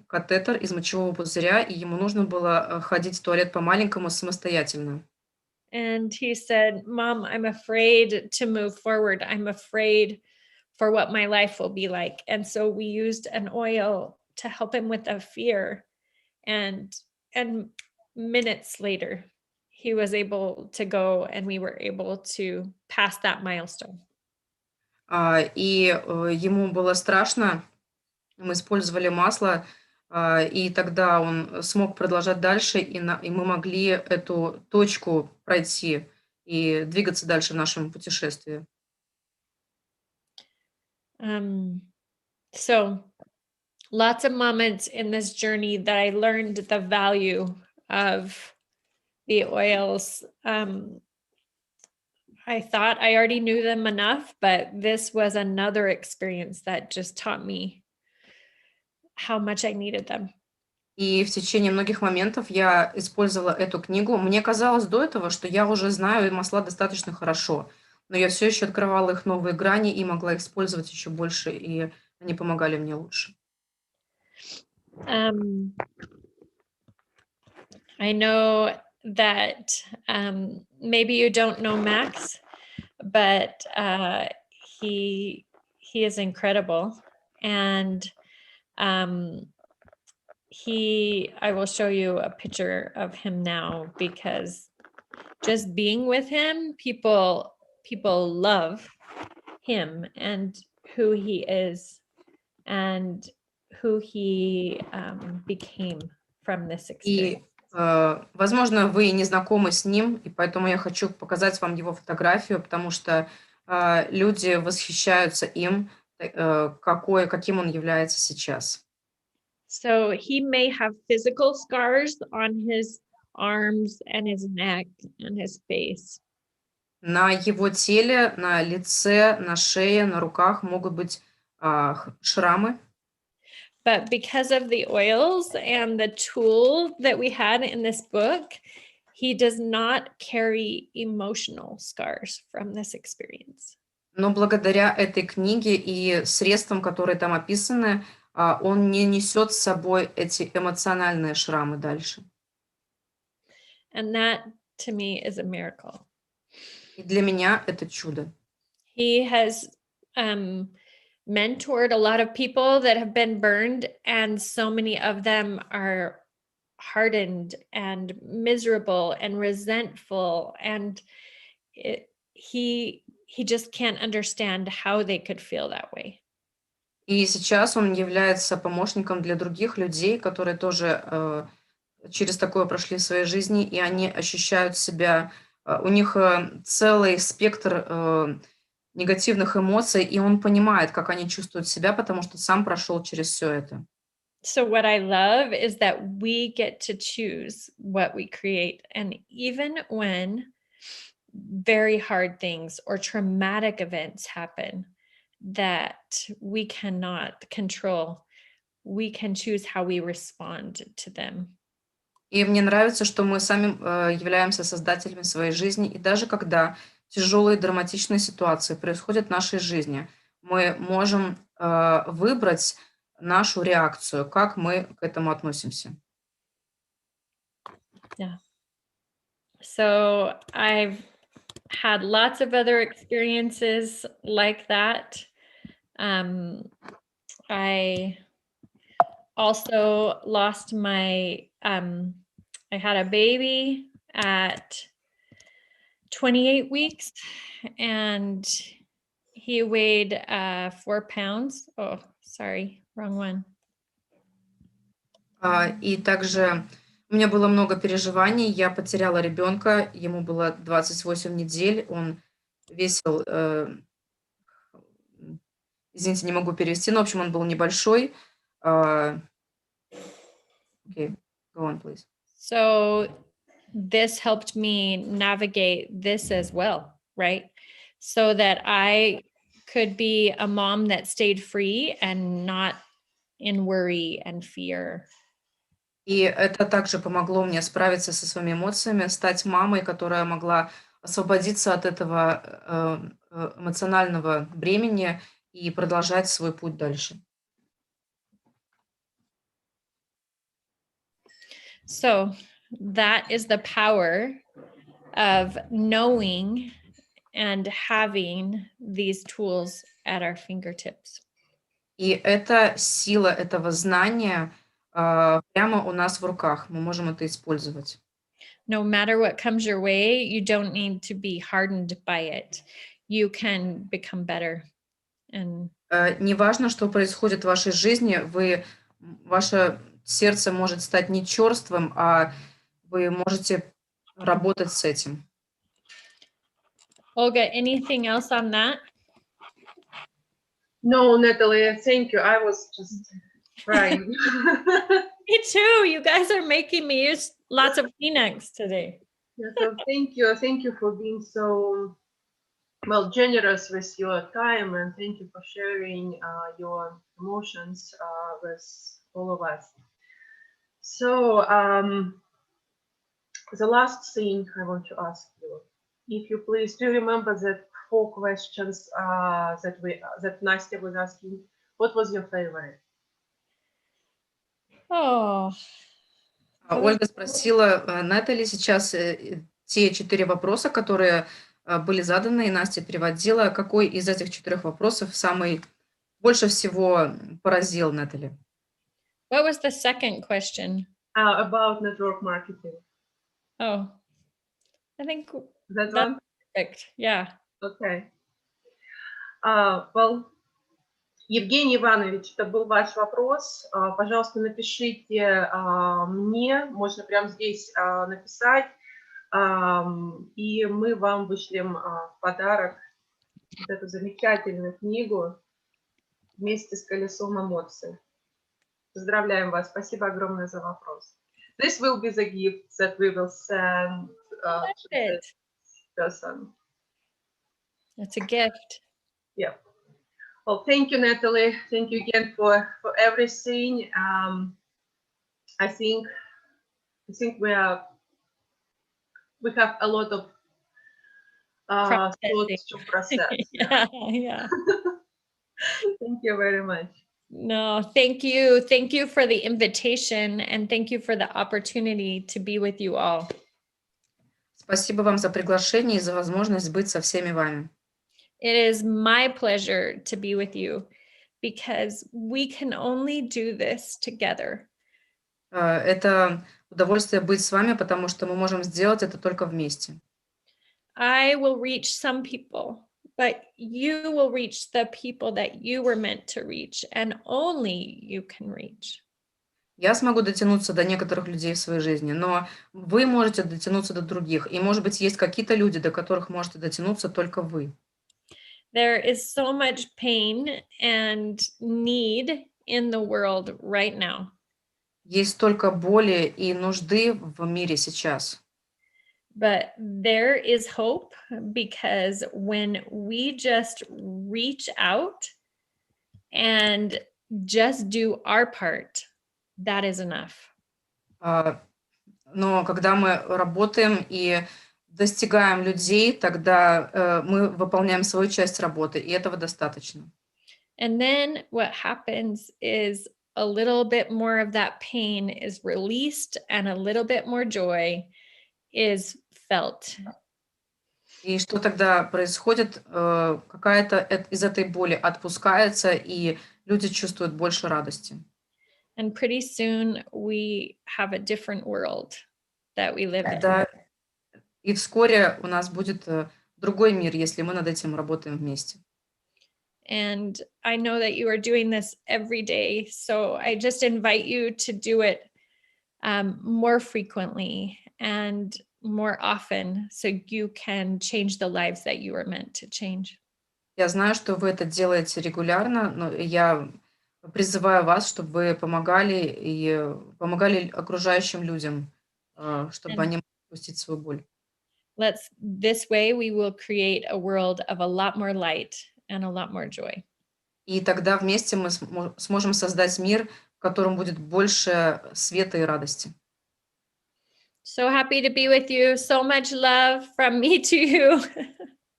катетер из мочевого пузыря, и ему нужно было ходить в туалет по-маленькому самостоятельно. And he said, "Mom, I'm afraid to move forward. I'm afraid for what my life will be like." And so we used an oil to help him with the fear. And minutes later, he was able to go, and we were able to pass that milestone. И ему было страшно, мы использовали масло, и тогда он смог продолжать дальше, и мы могли эту точку пройти и двигаться дальше в нашем путешествии. So lots of moments in this journey that I learned the value of the oils. I thought I already knew them enough, but this was another experience that just taught me how much I needed them. И в течение многих моментов я использовала эту книгу. Мне казалось до этого, что я уже знаю масла достаточно хорошо, но я все еще открывала их новые грани и могла их использовать еще больше, и они помогали мне лучше. I know that maybe you don't know Max, but he is incredible, and I will show you a picture of him now, because just being with him, people love him and who he is and who he became from this experience. Возможно, вы не знакомы с ним, и поэтому я хочу показать вам его фотографию, потому что люди восхищаются им, каким он является сейчас. So he may have physical scars on his arms and his neck and his face. На его теле, на лице, на шее, на руках могут быть шрамы. But because of the oils and the tool that we had in this book, he does not carry emotional scars from this experience. Но благодаря этой книге и средствам, которые там описаны, он не несет с собой эти эмоциональные шрамы дальше. And that, to me, is a miracle. И для меня это чудо. He has mentored a lot of people that have been burned, and so many of them are hardened and miserable and resentful, and he just can't understand how they could feel that way. И сейчас он является помощником для других людей, которые тоже через такое прошли в своей жизни, и они ощущают себя, у них целый спектр негативных эмоций, и он понимает, как они чувствуют себя, потому что сам прошел через все это. So what I love is that we get to choose what we create. And even when very hard things or traumatic events happen that we cannot control, we can choose how we respond to them. И мне нравится, что мы сами являемся создателями своей жизни, и даже когда тяжелые драматичные ситуации происходят в нашей жизни, мы можем выбрать нашу реакцию, как мы к этому относимся. Yeah. So I've had lots of other experiences like that. I also lost my, I had a baby at 28 weeks and he weighed 4 pounds. Oh, sorry, wrong one. И также у меня было много переживаний. Я потеряла ребенка, ему было 28 недель, он весил, извините, не могу перевести, но, в общем, он был небольшой. Okay, go on, please. So this helped me navigate this as well, right? So that I could be a mom that stayed free and not in worry and fear. И это также помогло мне справиться со своими эмоциями, стать мамой, которая могла освободиться от этого эмоционального бремени и продолжать свой путь дальше. So that is the power of knowing and having these tools at our fingertips. И это сила этого знания прямо у нас в руках. Мы можем это использовать. No matter what comes your way, you don't need to be hardened by it. You can become better. And Не важно, что происходит в вашей жизни, ваше сердце может стать не черствым, а вы можете работать с этим. Olga, anything else on that? No, Natalie, thank you. I was just crying. Me too. You guys are making me use lots of Kleenex today. Yeah, so thank you for being so generous with your time, and thank you for sharing your emotions with all of us. So the last thing I want to ask you, if you please do remember that 4 questions that Nastya was asking. What was your favorite? Oh, Ольга спросила Натали сейчас те 4 вопроса, которые были заданы, и Настя переводила. Какой из этих 4 вопросов самый больше всего поразил Натали? what was the second question? About network marketing. Oh, I think That that's one? perfect. Yeah. Okay. Well, Евгений Иванович, это был ваш вопрос. Пожалуйста, напишите мне, можно прямо здесь написать, и мы вам вышлем в подарок вот эту замечательную книгу вместе с колесом эмоций. Поздравляем вас. Спасибо огромное за вопрос. This will be the gift that we will send to this person. It's a gift. Yeah. Well, thank you, Natalie. Thank you again for everything. I think we have a lot of thoughts to process. Yeah, yeah. Thank you very much. No, thank you. Thank you for the invitation and thank you for the opportunity to be with you all. Спасибо вам за приглашение и за возможность быть со всеми вами. It is my pleasure to be with you because we can only do this together. Это удовольствие быть с вами, потому что мы можем сделать это только вместе. I will reach some people, but you will reach the people that you were meant to reach, and only you can reach. Я смогу дотянуться до некоторых людей в своей жизни, но вы можете дотянуться до других. И, может быть, есть какие-то люди, до которых можете дотянуться только вы. There is so much pain and need in the world right now. Есть столько боли и нужды в мире сейчас. But there is hope because when we just reach out and just do our part, that is enough. Но когда мы работаем и достигаем людей, тогда мы выполняем свою часть работы, и этого достаточно. And then what happens is a little bit more of that pain is released and a little bit more joy is felt. И что тогда происходит? Какая-то из этой боли отпускается, и люди чувствуют больше радости. And pretty soon we have a different world that we live in. Да. И вскоре у нас будет другой мир, если мы над этим работаем вместе. And I know that you are doing this every day, so I just invite you to do it more frequently and more often, so you can change the lives that you are meant to change. Я знаю, что вы это делаете регулярно, но я призываю вас, чтобы вы помогали окружающим людям, чтобы они могли отпустить свою боль. This way we will create a world of a lot more light and a lot more joy. И тогда вместе мы сможем создать мир, в котором будет больше света и радости. So happy to be with you. So much love from me to you.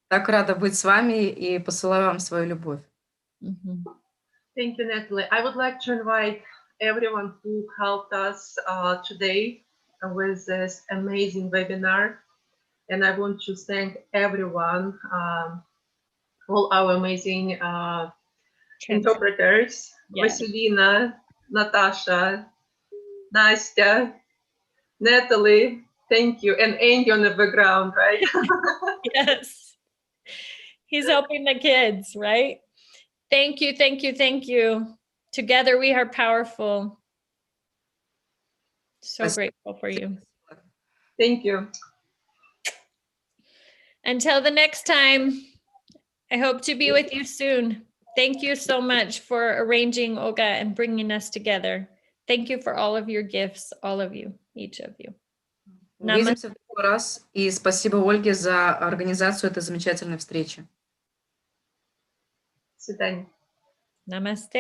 Так рада быть с вами и посылаю вам свою любовь. Thank you, Natalie. I would like to invite everyone who helped us today with this amazing webinar. And I want to thank everyone, all our amazing interpreters, Vasilina, Natasha, Nastya, Natalie, thank you. And Andy on the background, right? Yes. He's helping the kids, right? Thank you, thank you, thank you. Together we are powerful. So grateful for you. Thank you. Until the next time, I hope to be with you soon. Thank you so much for arranging, Olga, and bringing us together. Thank you for all of your gifts, all of you, each of you. Увидимся в другой раз. И спасибо Ольге за организацию этой замечательной встречи. До свидания. Namaste.